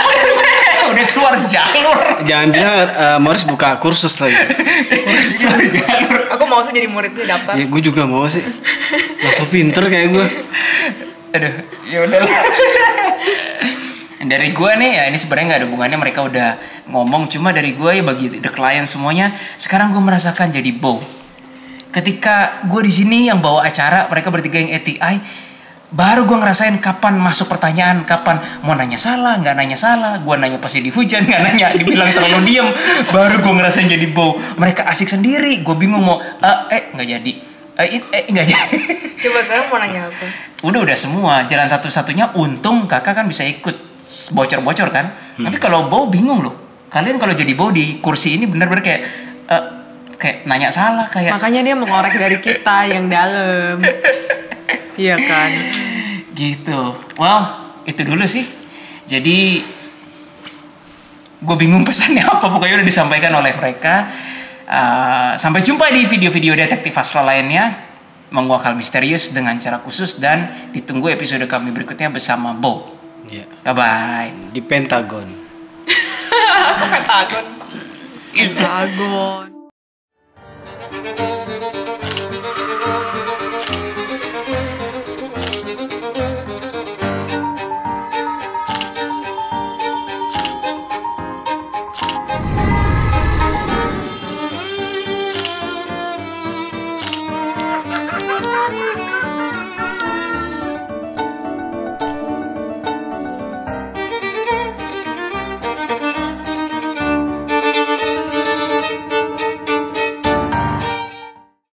S1: Udah keluar jalur.
S4: Jangan bilang Morris buka kursus lagi.
S2: Aku mau sih jadi muridnya daftar.
S4: Ya gue juga mau sih. Langsung pinter kayak gue.
S1: Aduh, ya udah. Dari gue nih ya ini sebenarnya nggak ada hubungannya, mereka udah ngomong, cuma dari gue ya bagi the client semuanya sekarang gue merasakan jadi Bow. Ketika gue di sini yang bawa acara, mereka bertiga yang ATI, baru gue ngerasain kapan masuk pertanyaan, kapan mau nanya salah, nggak nanya salah, gue nanya pasti dihujat, nggak nanya dibilang terlalu diem, baru gue ngerasain jadi Bow. Mereka asik sendiri, gue bingung mau nggak jadi, nggak jadi.
S2: Coba sekarang mau nanya apa?
S1: Udah semua jalan satu-satunya, untung kakak kan bisa ikut bocor-bocor kan. Tapi kalau Bow bingung loh. Kalian kalau jadi Bow di kursi ini benar-benar kayak nanya salah kayak.
S3: Makanya dia mengorek dari kita yang dalam. Iya kan.
S1: Gitu. Well, itu dulu sih. Jadi gue bingung pesannya apa, pokoknya udah disampaikan oleh mereka. Sampai jumpa di video-video detektif astral lainnya, menguak hal misterius dengan cara khusus, dan ditunggu episode kami berikutnya bersama Bow.
S4: Yeah.
S1: Bye-bye.
S4: Di Pentagon.
S2: Pentagon.
S3: Pentagon.